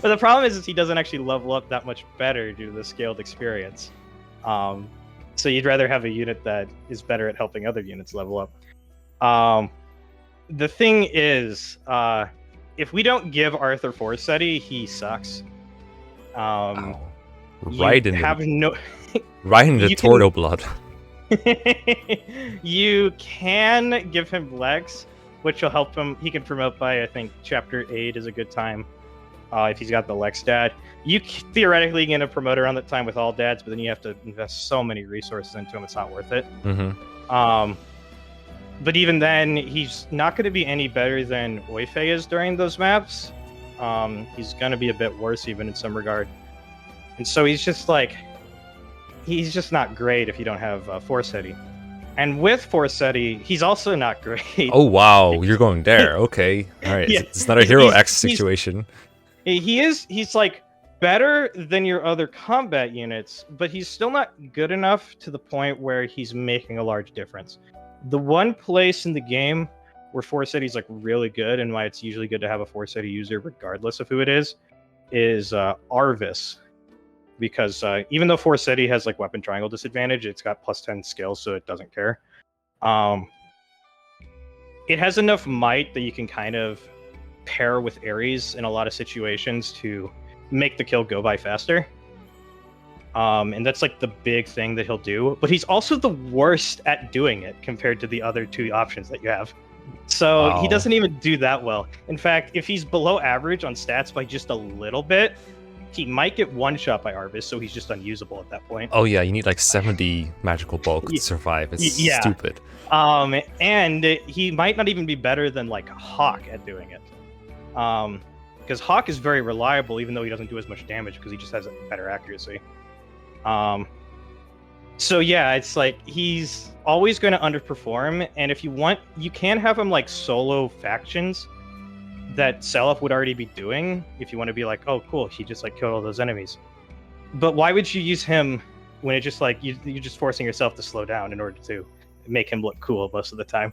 but the problem is he doesn't actually level up that much better due to the scaled experience. So you'd rather have a unit that is better at helping other units level up. The thing is, if we don't give Arthur Forseti, he sucks. Wow. Right in the Tordo blood. You can give him Lex, which will help him. He can promote by, I think, chapter 8 is a good time. If he's got the Lex dad, you theoretically get a promoter around that time with all dads, but then you have to invest so many resources into him, it's not worth it. But even then, he's not going to be any better than Oifey is during those maps. He's going to be a bit worse even in some regard. And so he's just not great if you don't have Forseti. And with Forseti, he's also not great. Oh, wow. You're going there. Okay. All right. Yeah. It's not a Hero X situation. He's like better than your other combat units, but he's still not good enough to the point where he's making a large difference. The one place in the game where Forseti is like really good, and why it's usually good to have a Forseti user regardless of who it is Arvis. Because even though Forseti has like weapon triangle disadvantage, it's got +10 skills, so it doesn't care. It has enough might that you can kind of pair with Ares in a lot of situations to make the kill go by faster. And that's like the big thing that he'll do. But he's also the worst at doing it compared to the other 2 options that you have. So He doesn't even do that well. In fact, if he's below average on stats by just a little bit, he might get one-shot by Arvis, so he's just unusable at that point. Oh yeah, you need like 70 magical bulk to survive. It's stupid. And he might not even be better than like Hawk at doing it. Because Hawk is very reliable, even though he doesn't do as much damage because he just has a better accuracy. So yeah, it's like he's always going to underperform, and if you want, you can have him like solo factions, that Seliph would already be doing if you want to be like, oh, cool, he just like killed all those enemies. But why would you use him when it's just like you're just forcing yourself to slow down in order to make him look cool most of the time?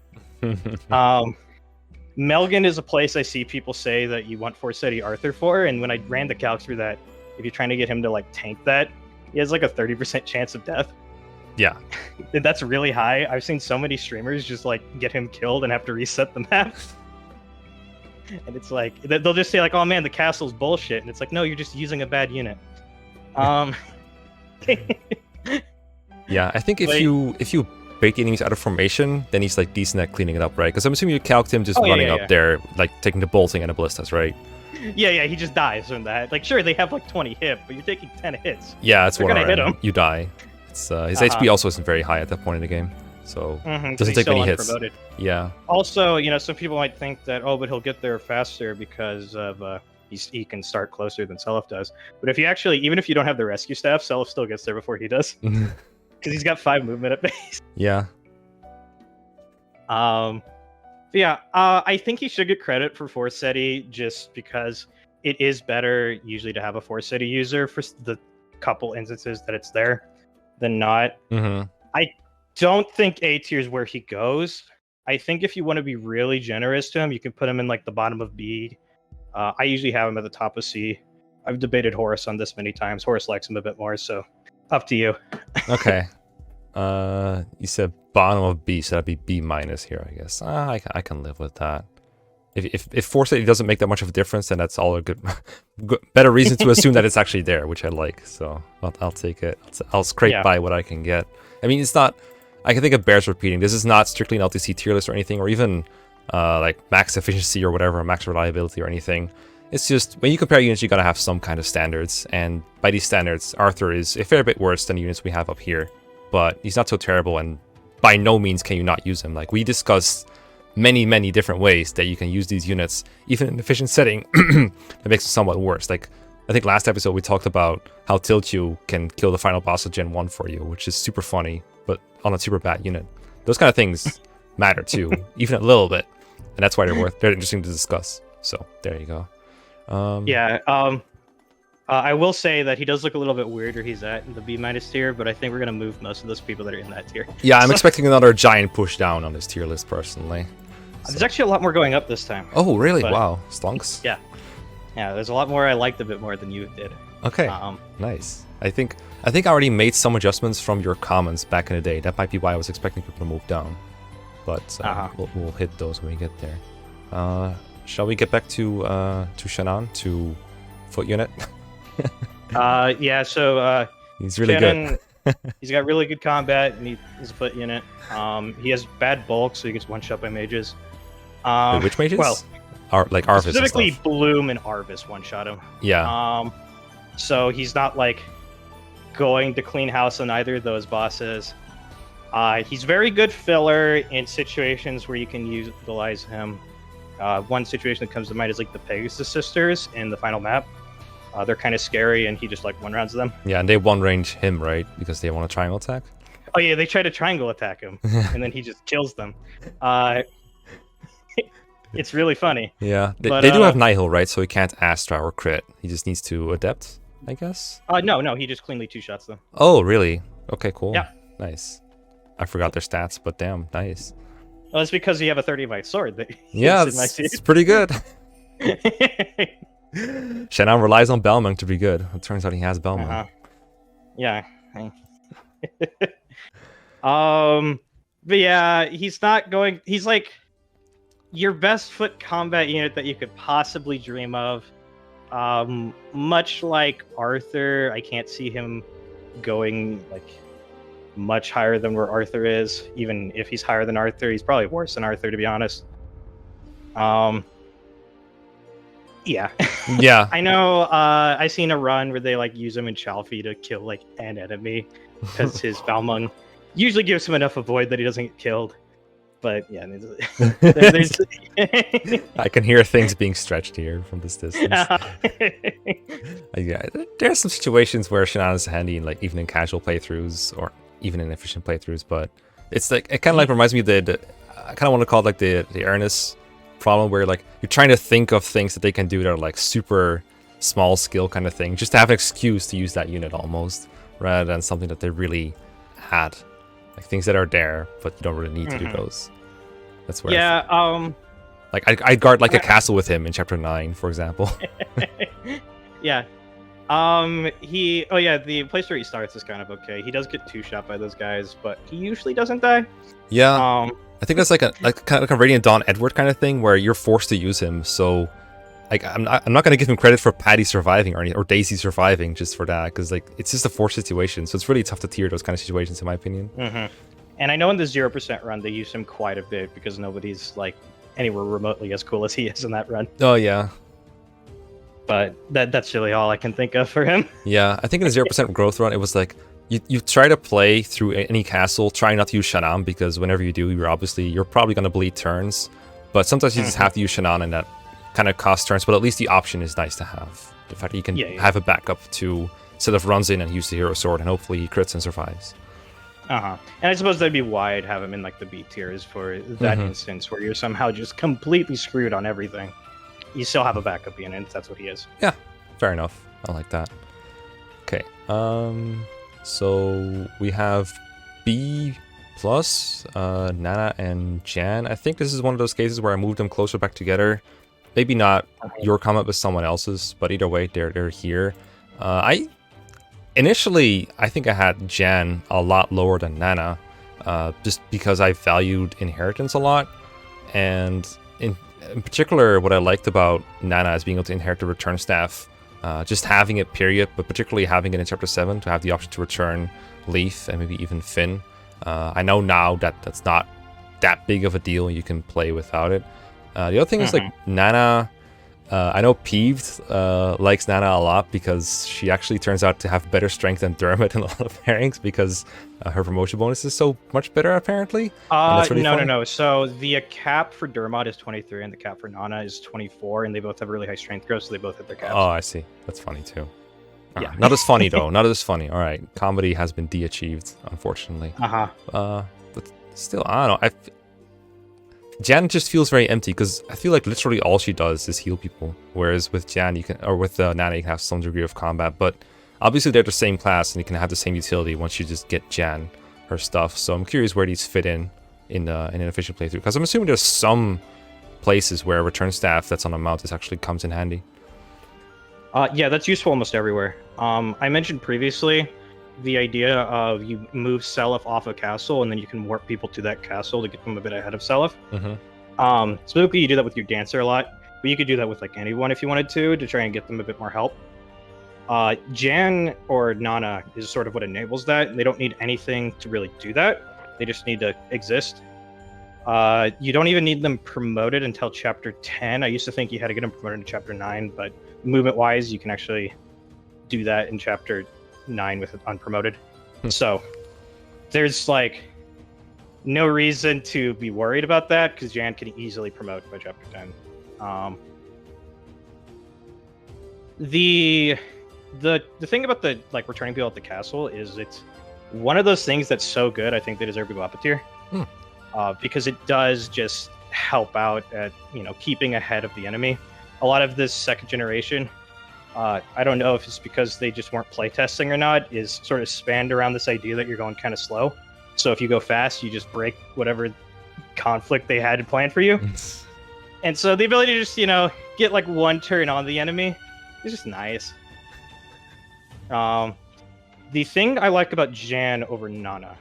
Melgan is a place I see people say that you want Forseti Arthur for, and when I ran the calcs through that, if you're trying to get him to like tank that, he has like a 30% chance of death. Yeah. That's really high. I've seen so many streamers just like get him killed and have to reset the map. And it's like they'll just say like, "Oh man, the castle's bullshit," and it's like, "No, you're just using a bad unit." Yeah, I think if you break enemies out of formation, then he's like decent at cleaning it up, right? Because I'm assuming you calced him just running up there, like taking the bolting and the ballistas, right? Yeah, he just dies from that. Like, sure, they have like 20 hit, but you're taking 10 hits. Yeah, it's They're one gonna hit him. You die. It's his HP also isn't very high at that point in the game, so doesn't take many hits. Yeah. Also, some people might think that but he'll get there faster because of he can start closer than Seliph does. But if you actually, even if you don't have the rescue staff, Seliph still gets there before he does, because he's got 5 movement at base. Yeah. I think he should get credit for Forseti just because it is better usually to have a Forseti user for the couple instances that it's there than not. I don't think A tier is where he goes. I think if you want to be really generous to him, you can put him in like the bottom of B. I usually have him at the top of C. I've debated Horus on this many times. Horus likes him a bit more, so up to you. Okay. You said bottom of B, so that'd be B minus here, I guess. I can live with that. If Forseti doesn't make that much of a difference, then that's all a good better reason to assume that it's actually there, which I like. So I'll take it. I'll scrape by what I can get. I mean, it's not. I can think it bears repeating. This is not strictly an LTC tier list or anything, or even like max efficiency or whatever, max reliability or anything. It's just when you compare units, you gotta have some kind of standards, and by these standards, Arthur is a fair bit worse than the units we have up here, but he's not so terrible, and by no means can you not use him. Like we discussed many different ways that you can use these units, even in an efficient setting, that makes it somewhat worse. Like I think last episode we talked about how Tiltyu can kill the final boss of Gen 1 for you, which is super funny, but on a super bad unit. Those kind of things matter too, even a little bit, and that's why they're interesting to discuss. So there you go. I will say that he does look a little bit weird where he's at in the B minus tier, but I think we're gonna move most of those people that are in that tier. Yeah, I'm expecting another giant push down on this tier list personally. So. There's actually a lot more going up this time. Oh, really? Wow, stonks. Yeah, there's a lot more I liked a bit more than you did. Okay, nice. I think I already made some adjustments from your comments back in the day. That might be why I was expecting people to move down, but we'll hit those when we get there. Shall we get back to Shannan, to foot unit? So he's really good. He's got really good combat, and he's a foot unit. He has bad bulk, so he gets one shot by mages. Wait, which mages? Well, like Arvis. Specifically, Bloom and Arvis one shot him. Yeah. So he's not like going to clean house on either of those bosses. He's very good filler in situations where you can utilize him. One situation that comes to mind is like the Pegasus sisters in the final map. They're kind of scary, and he just like one rounds them. Yeah, and they one range him, right? Because they want to triangle attack. Oh yeah, they try to triangle attack him, and then he just kills them. It's really funny. Yeah, they do have Nihil, right? So he can't Astra or crit. He just needs to Adept, I guess. No, he just cleanly two-shots them. Oh, really? Okay, cool. Yeah. Nice. I forgot their stats, but damn, nice. Well, it's because you have a 30-byte sword. It's pretty good. Shannan relies on Belmont to be good. It turns out he has Belmont. Yeah. But yeah, he's not going. He's like your best foot combat unit that you could possibly dream of. Much like Arthur, I can't see him going like much higher than where Arthur is. Even if he's higher than Arthur, he's probably worse than Arthur, to be honest. Yeah. Yeah. I know. I seen a run where they like use him in Chalfie to kill like an enemy because his Balmung usually gives him enough avoid that he doesn't get killed. But yeah, there's I can hear things being stretched here from this distance. Yeah, there are some situations where Shannan is handy in like even in casual playthroughs or even in efficient playthroughs, but it's like it kind of like reminds me of the I kind of want to call it like the Ernest problem where like you're trying to think of things that they can do that are like super small skill kind of thing, just to have an excuse to use that unit almost, rather than something that they really had, like things that are there but you don't really need to do those. That's where like I'd guard like a castle with him in chapter 9, for example. Yeah. The place where he starts is kind of okay. He does get 2-shot by those guys, but he usually doesn't die. Yeah. I think that's like kind of like a Radiant Dawn Edward kind of thing where you're forced to use him. So like I'm not gonna give him credit for Patty surviving or Daisy surviving just for that, because like it's just a forced situation. So it's really tough to tier those kind of situations in my opinion. And I know in the 0% run they use him quite a bit because nobody's like anywhere remotely as cool as he is in that run. Oh yeah. But that's really all I can think of for him. Yeah, I think in the 0% growth run, it was like, you try to play through any castle, try not to use Shannan, because whenever you do, you're probably going to bleed turns. But sometimes you just have to use Shannan, and that kind of costs turns, but at least the option is nice to have. The fact that you can have a backup to Seliph runs in and use the hero sword, and hopefully he crits and survives. And I suppose that'd be why I'd have him in like the B tiers for that instance, where you're somehow just completely screwed on everything. You still have a backup unit, that's what he is. Yeah, fair enough. I like that. Okay, so we have B+, Nanna and Jeanne. I think this is one of those cases where I moved them closer back together. Maybe not your comment, but someone else's, but either way, they're here. Initially, I think I had Jeanne a lot lower than Nanna, just because I valued inheritance a lot, and in particular, what I liked about Nanna is being able to inherit the return staff, just having it period, but particularly having it in chapter 7 to have the option to return Leif and maybe even Finn. I know now that that's not that big of a deal, you can play without it. The other thing is like Nanna, I know Peeved likes Nanna a lot because she actually turns out to have better strength than Diarmuid in a lot of pairings because her promotion bonus is so much better apparently. No. So the cap for Diarmuid is 23 and the cap for Nanna is 24, and they both have really high strength growth, so they both hit their caps. Oh, I see. That's funny too. Yeah. Not as funny though. Not as funny. All right. Comedy has been de-achieved, unfortunately. But still, I don't know. Jeanne just feels very empty because I feel like literally all she does is heal people. Whereas with Jeanne, with Nanna, you can have some degree of combat. But obviously they're the same class and you can have the same utility once you just get Jeanne her stuff. So I'm curious where these fit in an efficient playthrough, because I'm assuming there's some places where return staff that's on a mount actually comes in handy. Yeah, that's useful almost everywhere. I mentioned previously the idea of you move Seliph off a castle and then you can warp people to that castle to get them a bit ahead of Seliph. Specifically, you do that with your dancer a lot, but you could do that with like anyone if you wanted to try and get them a bit more help. Jeanne or Nanna is sort of what enables that. They don't need anything to really do that. They just need to exist. You don't even need them promoted until chapter 10. I used to think you had to get them promoted in chapter 9, but movement-wise, you can actually do that in chapter 9 with it unpromoted. So there's like no reason to be worried about that because Jeanne can easily promote by chapter 10. The thing about the like returning people at the castle is it's one of those things that's so good I think they deserve to go up a tier. Because it does just help out at keeping ahead of the enemy. A lot of this second generation, I don't know if it's because they just weren't playtesting or not, is sort of spanned around this idea that you're going kind of slow. So if you go fast, you just break whatever conflict they had planned for you. And so the ability to just, get like one turn on the enemy is just nice. The thing I like about Jeanne over Nanna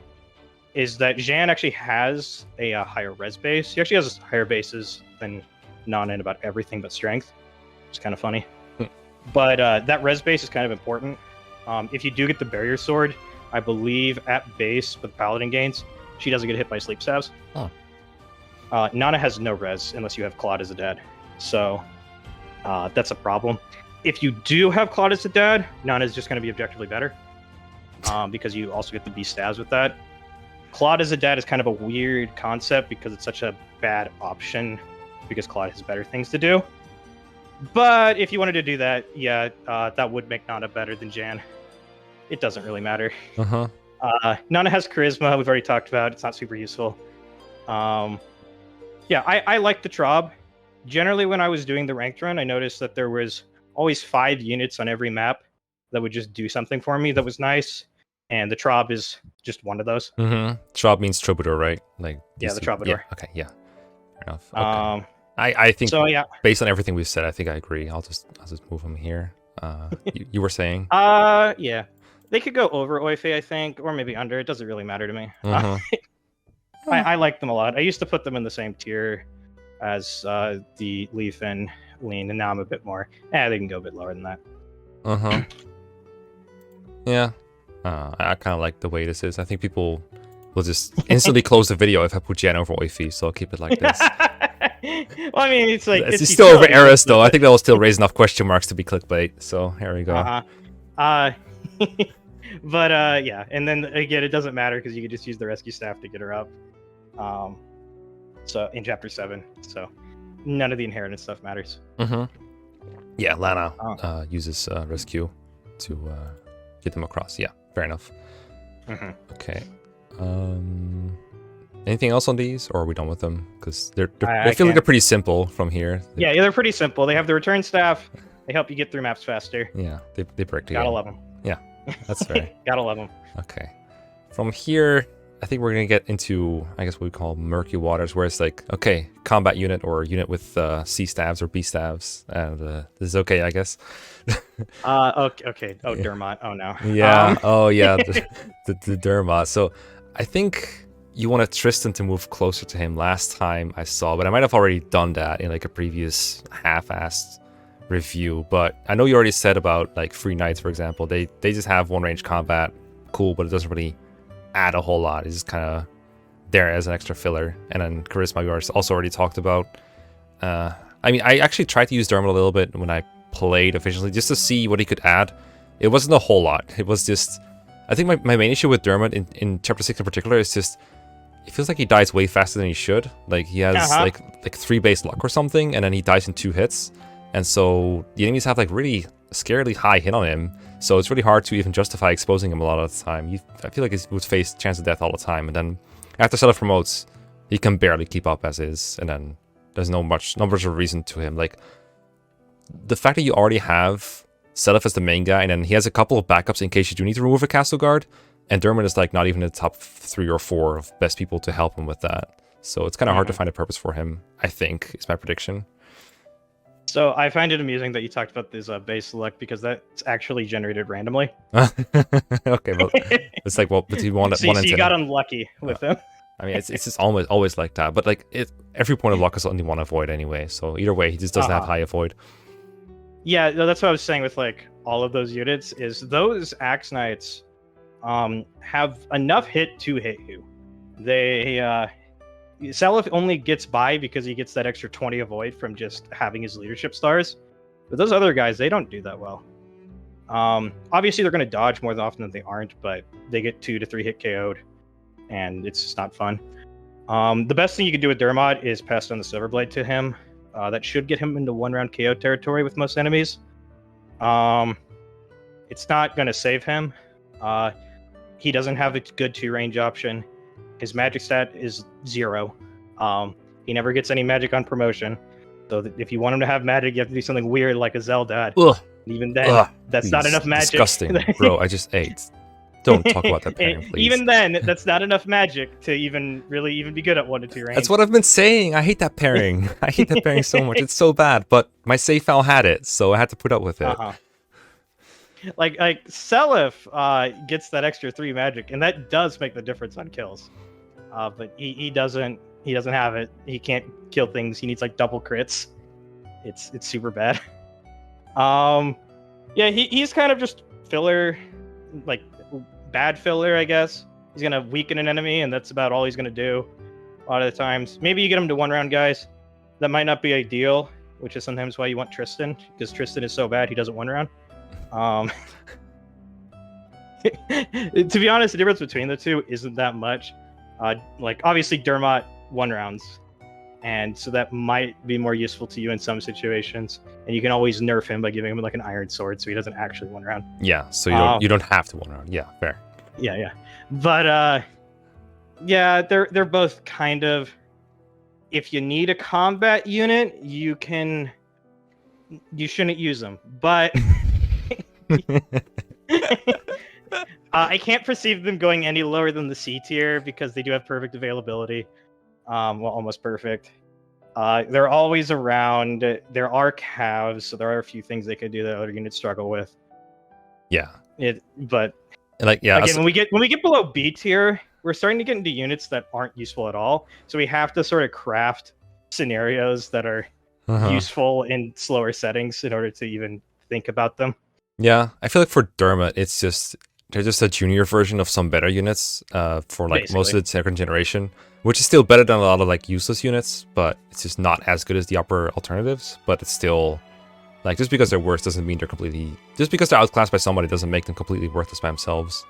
is that Jeanne actually has a higher res base. She actually has higher bases than Nanna in about everything but strength. It's kind of funny. But that res base is kind of important. If you do get the barrier sword, I believe at base with paladin gains, she doesn't get hit by sleep stabs. Nanna has no res unless you have Claude as a dad. So that's a problem. If you do have Claude as a dad, Nanna is just going to be objectively better. Because you also get the beast stabs with that. Claude as a dad is kind of a weird concept because it's such a bad option because Claude has better things to do. But if you wanted to do that, that would make Nanna better than Jeanne. It doesn't really matter. Nanna has charisma, we've already talked about. It's not super useful. I like the Trob. generally when I was doing the ranked run, I noticed that there was always 5 units on every map that would just do something for me that was nice, and the Trob is just one of those. Trob means troubadour, right? Like Yeah, the Troubadour. Yeah. Okay. Yeah. Fair enough. Okay. I think so yeah, based on everything we've said, I think I agree. I'll just move him here. You were saying? Yeah, they could go over Oifey, I think, or maybe under. It doesn't really matter to me. I like them a lot. I used to put them in the same tier as the Leif and Lene, and now I'm a bit more. They can go a bit lower than that. Yeah. I kind of like the way this is. I think people will just instantly close the video if I put Janne over Oifey, so I'll keep it like this. Well, I mean, it's like it's still over Eris, though. I think that will still raise enough question marks to be clickbait. So here we go. But yeah, and then again, it doesn't matter because you can just use the rescue staff to get her up. So in chapter 7, so none of the inheritance stuff matters. Yeah, Lana uses rescue to get them across. Yeah, fair enough. Okay. Anything else on these, or are we done with them? Because they feel like they're pretty simple from here. Yeah, they're pretty simple. They have the return staff. They help you get through maps faster. Yeah, they break together. Gotta love them. Yeah, that's fair. Gotta love them. Okay. From here, I think we're gonna get into, I guess, what we call murky waters, where it's like, okay, combat unit or unit with C stabs or B stabs, and this is okay, I guess. Okay. Oh, yeah. Diarmuid. Oh no. Yeah. Oh yeah. The Diarmuid. So I think you wanted Tristan to move closer to him last time I saw, but I might have already done that in like a previous half-assed review. But I know you already said about like Free Knights, for example. They just have one range combat, cool, but it doesn't really add a whole lot. It's just kind of there as an extra filler. And then Charisma, we also already talked about. I mean, I actually tried to use Diarmuid a little bit when I played efficiently just to see what he could add. It wasn't a whole lot. It was just, I think my main issue with Diarmuid in chapter 6 in particular is just, it feels like he dies way faster than he should. Like he has like 3 base luck or something, and then he dies in 2 hits. And so the enemies have like really scarily high hit on him. So it's really hard to even justify exposing him a lot of the time. I feel like he would face chance of death all the time. And then after Seliph promotes, he can barely keep up as is. And then there's no much numbers or reason to him. Like the fact that you already have Seliph as the main guy, and then he has a couple of backups in case you do need to remove a castle guard. And Diarmuid is like not even in the top 3 or 4 of best people to help him with that. So it's kind of hard to find a purpose for him, I think, is my prediction. So I find it amusing that you talked about this base luck, because that's actually generated randomly. Okay, well, it's like, well, but you want so you got unlucky with him. I mean, it's just always like that. But like, every point of luck is only one avoid anyway. So either way, he just doesn't have high avoid. Yeah, that's what I was saying with like all of those units. Is those Axe Knights have enough hit to hit you. They Seliph only gets by because he gets that extra 20 avoid from just having his leadership stars. But those other guys, they don't do that well. Obviously, they're going to dodge more often than they aren't, but they get 2 to 3 hit KO'd, and it's just not fun. The best thing you can do with Diarmuid is pass down the Silverblade to him. That should get him into 1-round KO territory with most enemies. It's not going to save him. He doesn't have a good 2-range option. His magic stat is 0. He never gets any magic on promotion. So if you want him to have magic, you have to do something weird like a Zeldad. Ugh. Even then, that's not enough magic. Disgusting, bro. I just ate. Don't talk about that pairing, please. Even then, that's not enough magic to even be good at 1 to 2 range. That's what I've been saying. I hate that pairing. I hate that pairing so much. It's so bad. But my save file had it, so I had to put up with it. Like Seliph gets that extra 3 magic, and that does make the difference on kills. But he doesn't have it. He can't kill things. He needs like double crits. It's super bad. Yeah, he's kind of just filler, like bad filler, I guess. He's gonna weaken an enemy, and that's about all he's gonna do a lot of the times. Maybe you get him to 1-round guys. That might not be ideal, which is sometimes why you want Tristan, because Tristan is so bad he doesn't 1-round. To be honest, the difference between the two isn't that much. Like obviously Diarmuid 1-rounds, and so that might be more useful to you in some situations. And you can always nerf him by giving him like an iron sword, so he doesn't actually 1-round. Yeah, so you don't have to 1-round. Yeah, fair. Yeah. But yeah, they're both kind of if you need a combat unit, you shouldn't use them. But I can't perceive them going any lower than the C tier because they do have perfect availability. Well, almost perfect. They're always around. There are calves, so there are a few things they could do that other units struggle with. Yeah. But like, yeah. Again, when we get below B tier, we're starting to get into units that aren't useful at all. So we have to sort of craft scenarios that are useful in slower settings in order to even think about them. Yeah, I feel like for Diarmuid, they're just a junior version of some better units for like Basically. most of the second generation, which is still better than a lot of like useless units, but it's just not as good as the upper alternatives. But it's still like, just because they're worse doesn't mean they're completely, just because they're outclassed by somebody doesn't make them completely worthless by themselves.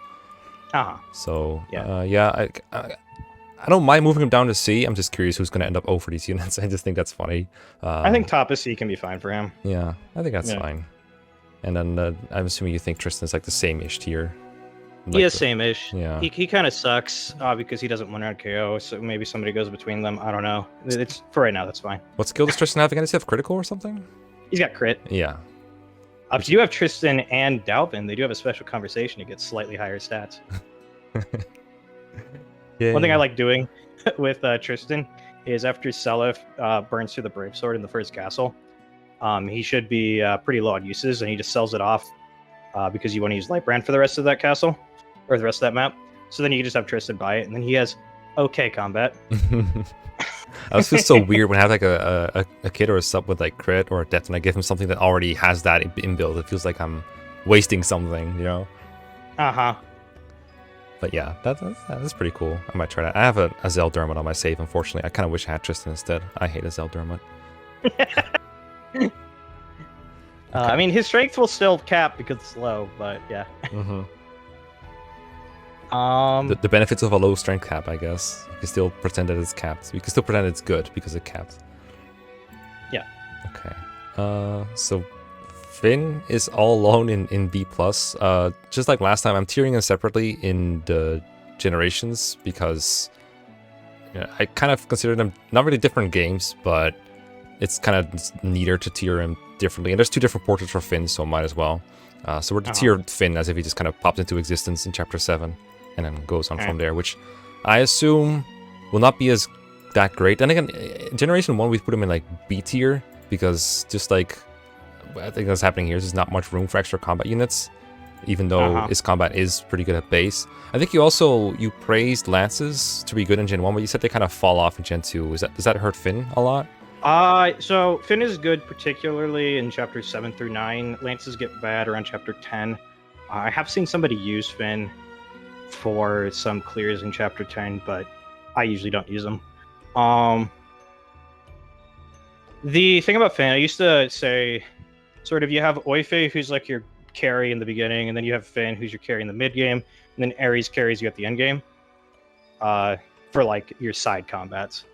So yeah, I don't mind moving them down to C. I'm just curious who's going to end up over these units. I just think that's funny. I think top of C can be fine for him. Yeah, I think that's fine. And then I'm assuming you think Tristan's like the same-ish tier. Like same-ish. Yeah. He kind of sucks because he doesn't win around KO, so maybe somebody goes between them. I don't know. It's for right now, that's fine. What skill does Tristan have again? Does he have critical or something? He's got crit. Yeah. So you have Tristan and Dalvin. They do have a special conversation to get slightly higher stats. One thing I like doing with Tristan is after Seliph burns through the Brave Sword in the first castle, he should be pretty low on uses, and he just sells it off because you want to use Lightbrand for the rest of that castle, or the rest of that map. So then you can just have Tristan buy it, and then he has okay combat. I always feel so weird when I have like a kid or a sub with like crit or a death, and I give him something that already has that inbuilt. It feels like I'm wasting something, you know? But yeah, that's pretty cool. I might try that. I have a Zell Diarmuid on my save, unfortunately. I kind of wish I had Tristan instead. I hate a Zell Diarmuid. Okay. I mean, his strength will still cap because it's low, but yeah. The benefits of a low strength cap, I guess. You can still pretend that it's capped. You can still pretend it's good because it's capped. Yeah. Okay. So Finn is all alone in B+. Just like last time, I'm tiering them separately in the generations because I kind of consider them not really different games, but it's kind of neater to tier them differently. And there's two different portraits for Finn, so might as well. So we're to tier Finn as if he just kind of popped into existence in Chapter 7 and then goes on from there, which I assume will not be as that great. Then again, Generation 1, we put him in like B tier because just like I think that's happening here, there's not much room for extra combat units, even though his combat is pretty good at base. I think you praised lances to be good in Gen 1, but you said they kind of fall off in Gen 2. Does that hurt Finn a lot? So Finn is good, particularly in chapters 7 through 9. Lances get bad around chapter 10. I have seen somebody use Finn for some clears in chapter 10, but I usually don't use them. The thing about Finn, I used to say, sort of, you have Oifey, who's like your carry in the beginning, and then you have Finn, who's your carry in the mid game, and then Ares carries you at the end game for like your side combats.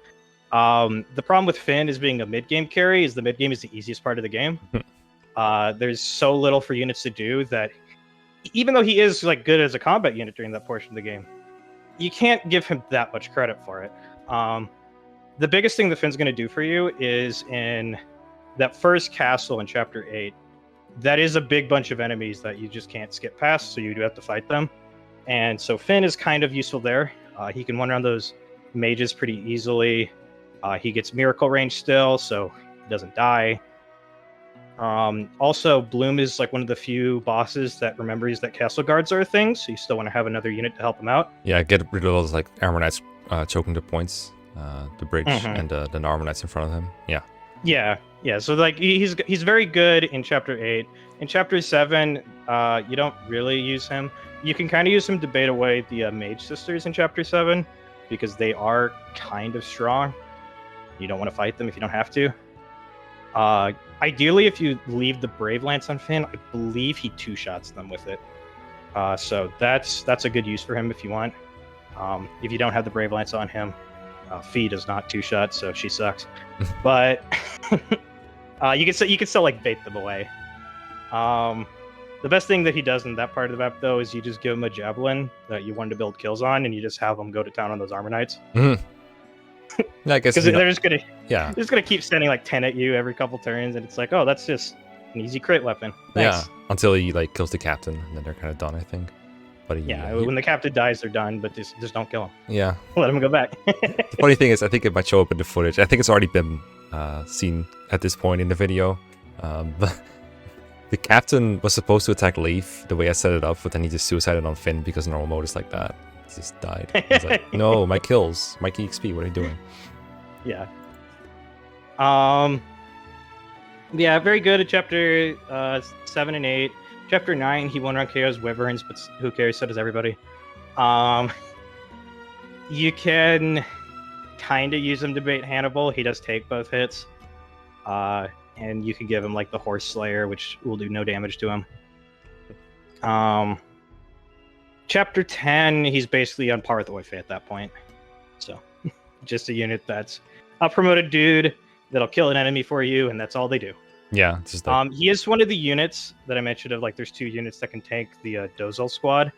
The problem with Finn is being a mid-game carry is the mid-game is the easiest part of the game. There's so little for units to do that even though he is like good as a combat unit during that portion of the game, you can't give him that much credit for it. The biggest thing that Finn's going to do for you is in that first castle in Chapter 8, that is a big bunch of enemies that you just can't skip past, so you do have to fight them. And so Finn is kind of useful there. He can run around those mages pretty easily. He gets miracle range still, so he doesn't die. Also, Bloom is like one of the few bosses that remembers that castle guards are a thing, so you still want to have another unit to help him out. Yeah, get rid of those like armor knights choking the points, the bridge, and the armor knights in front of him. Yeah. So like he's very good in Chapter 8. In Chapter 7, you don't really use him. You can kind of use him to bait away the Mage Sisters in Chapter 7 because they are kind of strong. You don't want to fight them if you don't have to. Ideally, if you leave the Brave Lance on Finn, I believe he two-shots them with it. So that's a good use for him if you want. If you don't have the Brave Lance on him, Fee does not two-shot, so she sucks. But you can still like bait them away. The best thing that he does in that part of the map, though, is you just give him a javelin that you wanted to build kills on, and you just have him go to town on those armor knights. Yeah, I guess Because they're just gonna keep sending like 10 at you every couple turns, and it's like, oh, that's just an easy crit weapon. Thanks. Yeah, until he like kills the captain, and then they're kind of done, I think. But When the captain dies, they're done. But just don't kill him. Yeah. Let him go back. The funny thing is, I think it might show up in the footage. I think it's already been seen at this point in the video. But the captain was supposed to attack Leif the way I set it up, but then he just suicided on Finn because normal mode is like that. He just died. I was like, no, my kills, my EXP, what are you doing? Yeah. Yeah, very good at chapter 7 and 8. Chapter 9, he one-run KOs Wyverns, but who cares? So does everybody. You can kind of use him to bait Hannibal. He does take both hits. And you can give him like the Horse Slayer, which will do no damage to him. Chapter 10, he's basically on par with Oifey at that point. So, just a unit that's a promoted dude that'll kill an enemy for you, and that's all they do. Yeah, it's just like... he is one of the units that I mentioned of like there's 2 units that can tank the Dozel squad.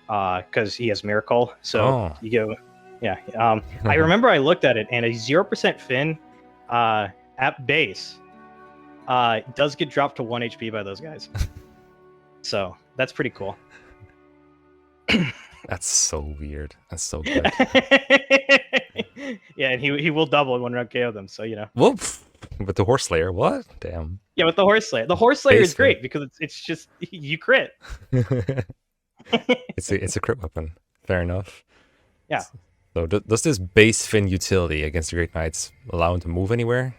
Because he has Miracle. So you go... Yeah. I remember I looked at it, and a 0% Finn at base does get dropped to 1 HP by those guys. So that's pretty cool. That's so weird. That's so good. Yeah, and he will double in 1-run KO them, so you know. Whoop! With the Horse Slayer, what? Damn. Yeah, with the Horse Slayer. The Horse Slayer is great because it's just you crit. It's a crit weapon. Fair enough. Yeah. So does this base Finn utility against the Great Knights allow him to move anywhere?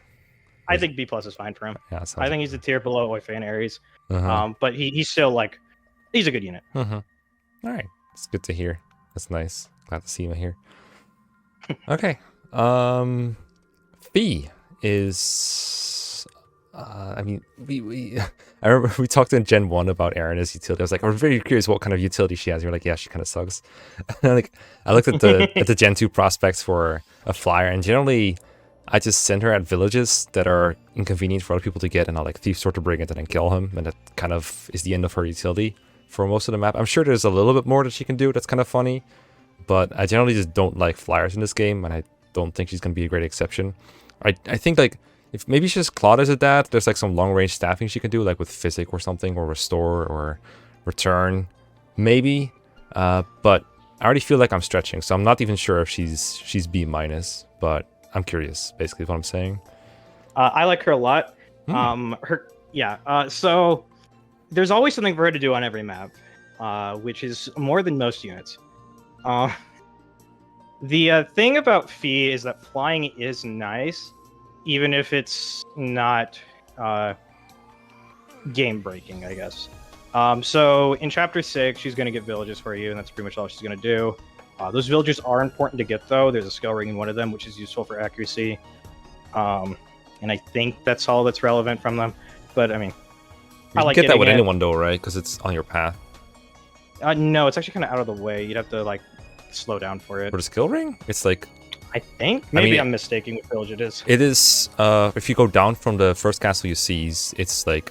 I think B+ is fine for him. Yeah, I think he's a tier below Oifey and Ares. But he's still like he's a good unit. All right, it's good to hear. That's nice. Glad to see him here. Okay. Fee is. I mean, I remember we talked in Gen 1 about Erin's utility. I was like, I'm very curious what kind of utility she has. You're like, yeah, she kind of sucks. And I looked at the Gen 2 prospects for a flyer, and generally, I just send her at villages that are inconvenient for other people to get, and I'll like Thief Sword to bring it and then kill him, and that kind of is the end of her utility for most of the map. I'm sure there's a little bit more that she can do that's kind of funny, but I generally just don't like flyers in this game, and I don't think she's going to be a great exception. I think like if maybe she just Claudius at that, there's like some long range staffing she can do, like with Physic or something, or Restore or Return, maybe. But I already feel like I'm stretching, so I'm not even sure if she's B-, but I'm curious, basically, is what I'm saying. I like her a lot. So there's always something for her to do on every map, which is more than most units. The thing about Fee is that flying is nice, even if it's not game-breaking, I guess. So in Chapter 6, she's going to get villages for you, and that's pretty much all she's going to do. Those villagers are important to get, though. There's a skill ring in one of them, which is useful for accuracy. And I think that's all that's relevant from them. But, I mean, I like get that with anyone, though, right? Because it's on your path. No, it's actually kind of out of the way. You'd have to, like, slow down for it. For the skill ring? It's like... I think? Maybe I'm mistaking what village it is. It is, if you go down from the first castle you see, it's, like,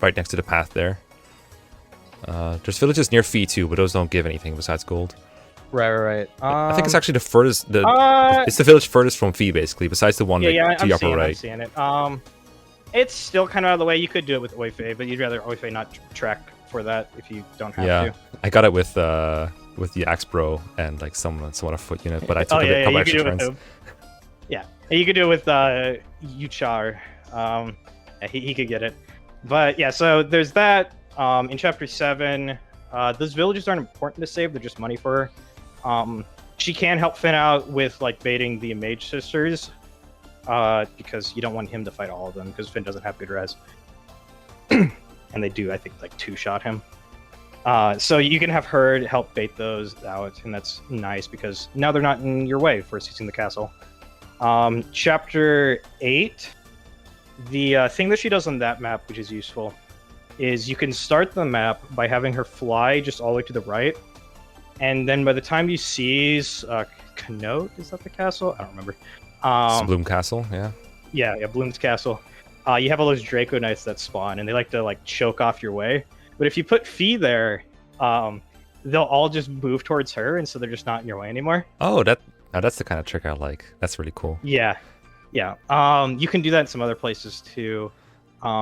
right next to the path there. There's villages near Fee, too, but those don't give anything besides gold. Right. I think it's actually the furthest. It's the village furthest from Fee, basically, besides the one to the upper right. I'm seeing it. It's still kind of out of the way. You could do it with Oifey, but you'd rather Oifey not track for that if you don't have to. I got it with the Axe Bro and like someone a foot unit, but I took a couple extra turns. Yeah, you could do it with Yuchar. He could get it. But yeah, so there's that. In Chapter 7, those villages aren't important to save; they're just money for her. She can help Finn out with like baiting the Mage Sisters, because you don't want him to fight all of them because Finn doesn't have good res. And they do, I think, like 2-shot him. So you can have her help bait those out, and that's nice because now they're not in your way for seizing the castle. Chapter 8, the thing that she does on that map, which is useful, is you can start the map by having her fly just all the way to the right, and then by the time you seize Knote, is that the castle? I don't remember. It's Bloom Castle, yeah. Yeah, Bloom's Castle. You have all those Draco Knights that spawn, and they like to like choke off your way. But if you put Fee there, they'll all just move towards her, and so they're just not in your way anymore. Oh, Now that's the kind of trick I like. That's really cool. Yeah. Yeah. You can do that in some other places too.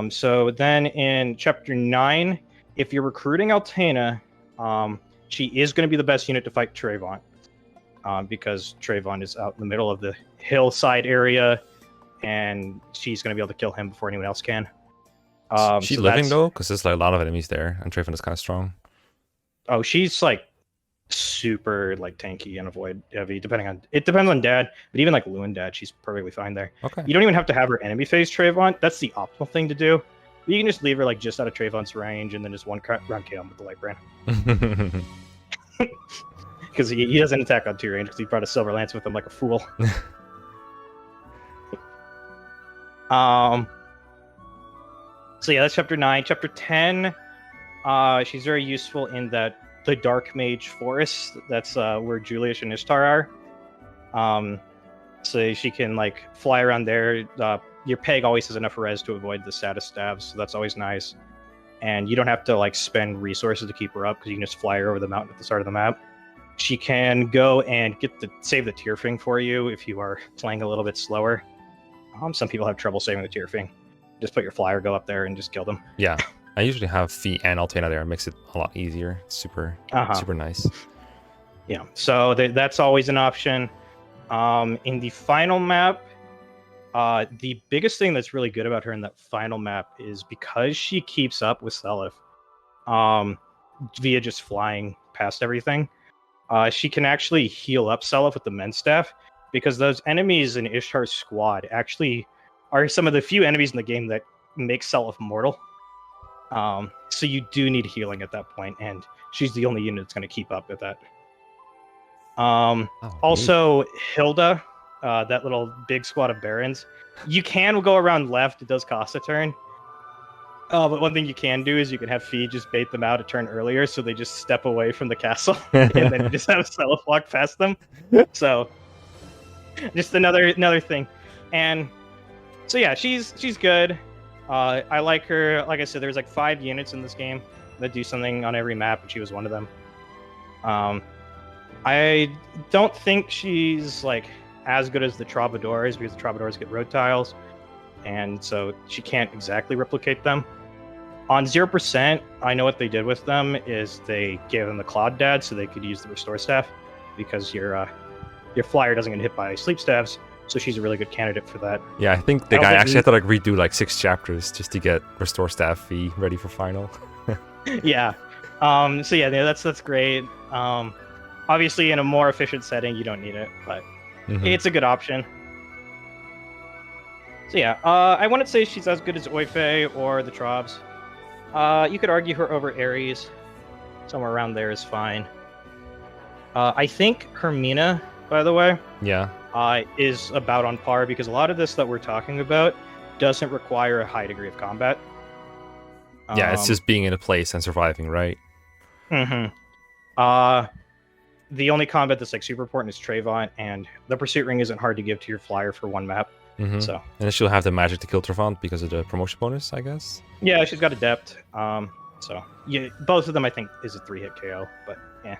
So then in chapter 9, if you're recruiting Altena, she is going to be the best unit to fight Trayvon. Because Trayvon is out in the middle of the hillside area, and she's going to be able to kill him before anyone else can. She's living though, because there's like a lot of enemies there, and Trayvon is kind of strong. Oh, she's like super like tanky and avoid heavy. Depends on Dad, but even like Lewin Dad, she's perfectly fine there. Okay. You don't even have to have her enemy phase Trayvon. That's the optimal thing to do. You can just leave her like just out of Trayvon's range, and then just one round KO with the light brand. Because he doesn't attack on 2 range because he brought a silver lance with him like a fool. So yeah, that's chapter 9. Chapter 10, she's very useful in that the Dark Mage Forest. That's where Julius and Ishtar are. So she can like fly around there. Your peg always has enough res to avoid the status stabs, so that's always nice. And you don't have to like spend resources to keep her up because you can just fly her over the mountain at the start of the map. She can go and save the Tierfing for you if you are playing a little bit slower. Some people have trouble saving the Tierfing. Just put your flyer, go up there, and just kill them. Yeah, I usually have Fee and Altena there. It makes it a lot easier. It's super nice. Yeah, so that's always an option. In the final map, the biggest thing that's really good about her in that final map is because she keeps up with Seliph via just flying past everything. She can actually heal up Seliph with the Men's Staff, because those enemies in Ishtar's squad actually are some of the few enemies in the game that make Seliph mortal. So you do need healing at that point, and she's the only unit that's going to keep up with that. Also, Hilda, that little big squad of Barons, you can go around left. It does cost a turn. But one thing you can do is you can have Fee just bait them out a turn earlier, so they just step away from the castle, and then you just have Seliph walk past them. So, just another thing. And so yeah, she's good. I like her. Like I said, there's like 5 units in this game that do something on every map, and she was one of them. I don't think she's like as good as the Troubadours, because the Troubadours get road tiles, and so she can't exactly replicate them. On 0%, I know what they did with them is they gave them the Cloud Dad so they could use the Restore Staff, because your flyer doesn't get hit by sleep staffs, so she's a really good candidate for that. Yeah, I think the guy actually had to like redo like 6 chapters just to get Restore Staff Fee ready for final. Yeah. So yeah, that's great. Obviously, in a more efficient setting, you don't need it, but it's a good option. So yeah, I wouldn't say she's as good as Oifey or the Trobs. You could argue her over Ares. Somewhere around there is fine. I think Hermina, by the way, is about on par, because a lot of this that we're talking about doesn't require a high degree of combat. Yeah, it's just being in a place and surviving, right? The only combat that's like super important is Trayvon, and the Pursuit Ring isn't hard to give to your flyer for one map. So, and then she'll have the magic to kill Trayvon because of the promotion bonus, I guess. Yeah, she's got Adept. So yeah, both of them I think is a 3-hit KO, but yeah.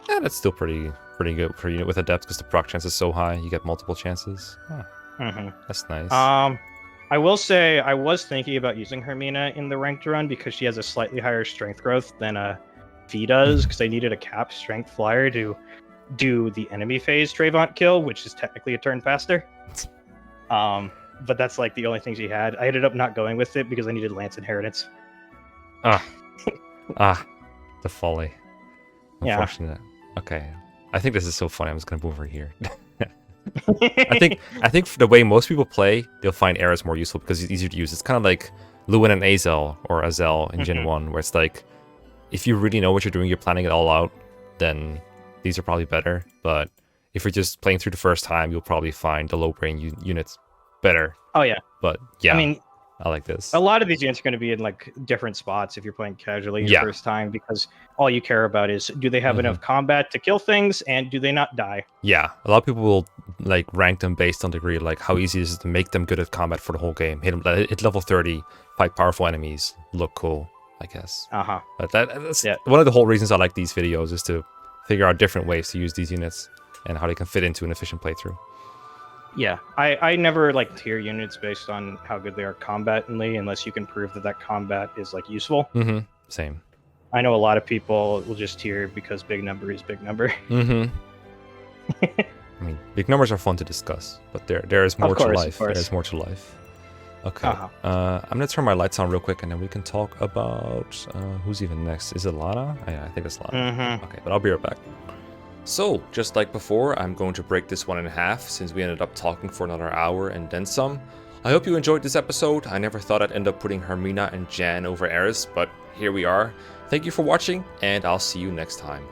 Yeah, that's still pretty good for you with Adept, because the proc chance is so high. You get multiple chances. That's nice. I will say I was thinking about using Hermina in the ranked run because she has a slightly higher strength growth than Fee does, because I needed a cap strength flyer to do the enemy phase Trayvon kill, which is technically a turn faster. But that's like the only thing she had. I ended up not going with it because I needed Lance Inheritance. The folly. Unfortunate. Yeah. Okay. I think this is so funny. I'm just gonna move over here. I think for the way most people play, they'll find Eris more useful because it's easier to use. It's kind of like Lewin and Azel or Azel in Gen 1, where it's like, if you really know what you're doing, you're planning it all out, then these are probably better. But if you're just playing through the first time, you'll probably find the low brain units better. Oh yeah. But yeah, I mean, I like this. A lot of these units are going to be in like different spots if you're playing casually the first time, because all you care about is, do they have enough combat to kill things, and do they not die? Yeah, a lot of people will like rank them based on degree, like how easy it is to make them good at combat for the whole game. Hit level 30, fight powerful enemies, look cool, I guess. But that's one of the whole reasons I like these videos, is to figure out different ways to use these units. and how they can fit into an efficient playthrough. Yeah, I never like tier units based on how good they are combatantly, unless you can prove that combat is like useful. Mm-hmm. Same. I know a lot of people will just tier because big number is big number. Mm-hmm. I mean, big numbers are fun to discuss, but there is more to life. There is more to life. Okay. I'm gonna turn my lights on real quick, and then we can talk about who's even next. Is it Lana? Yeah, I think it's Lana. Mm-hmm. Okay, but I'll be right back. So, just like before, I'm going to break this one in half since we ended up talking for another hour and then some. I hope you enjoyed this episode. I never thought I'd end up putting Hermina and Jeanne over Eris, but here we are. Thank you for watching, and I'll see you next time.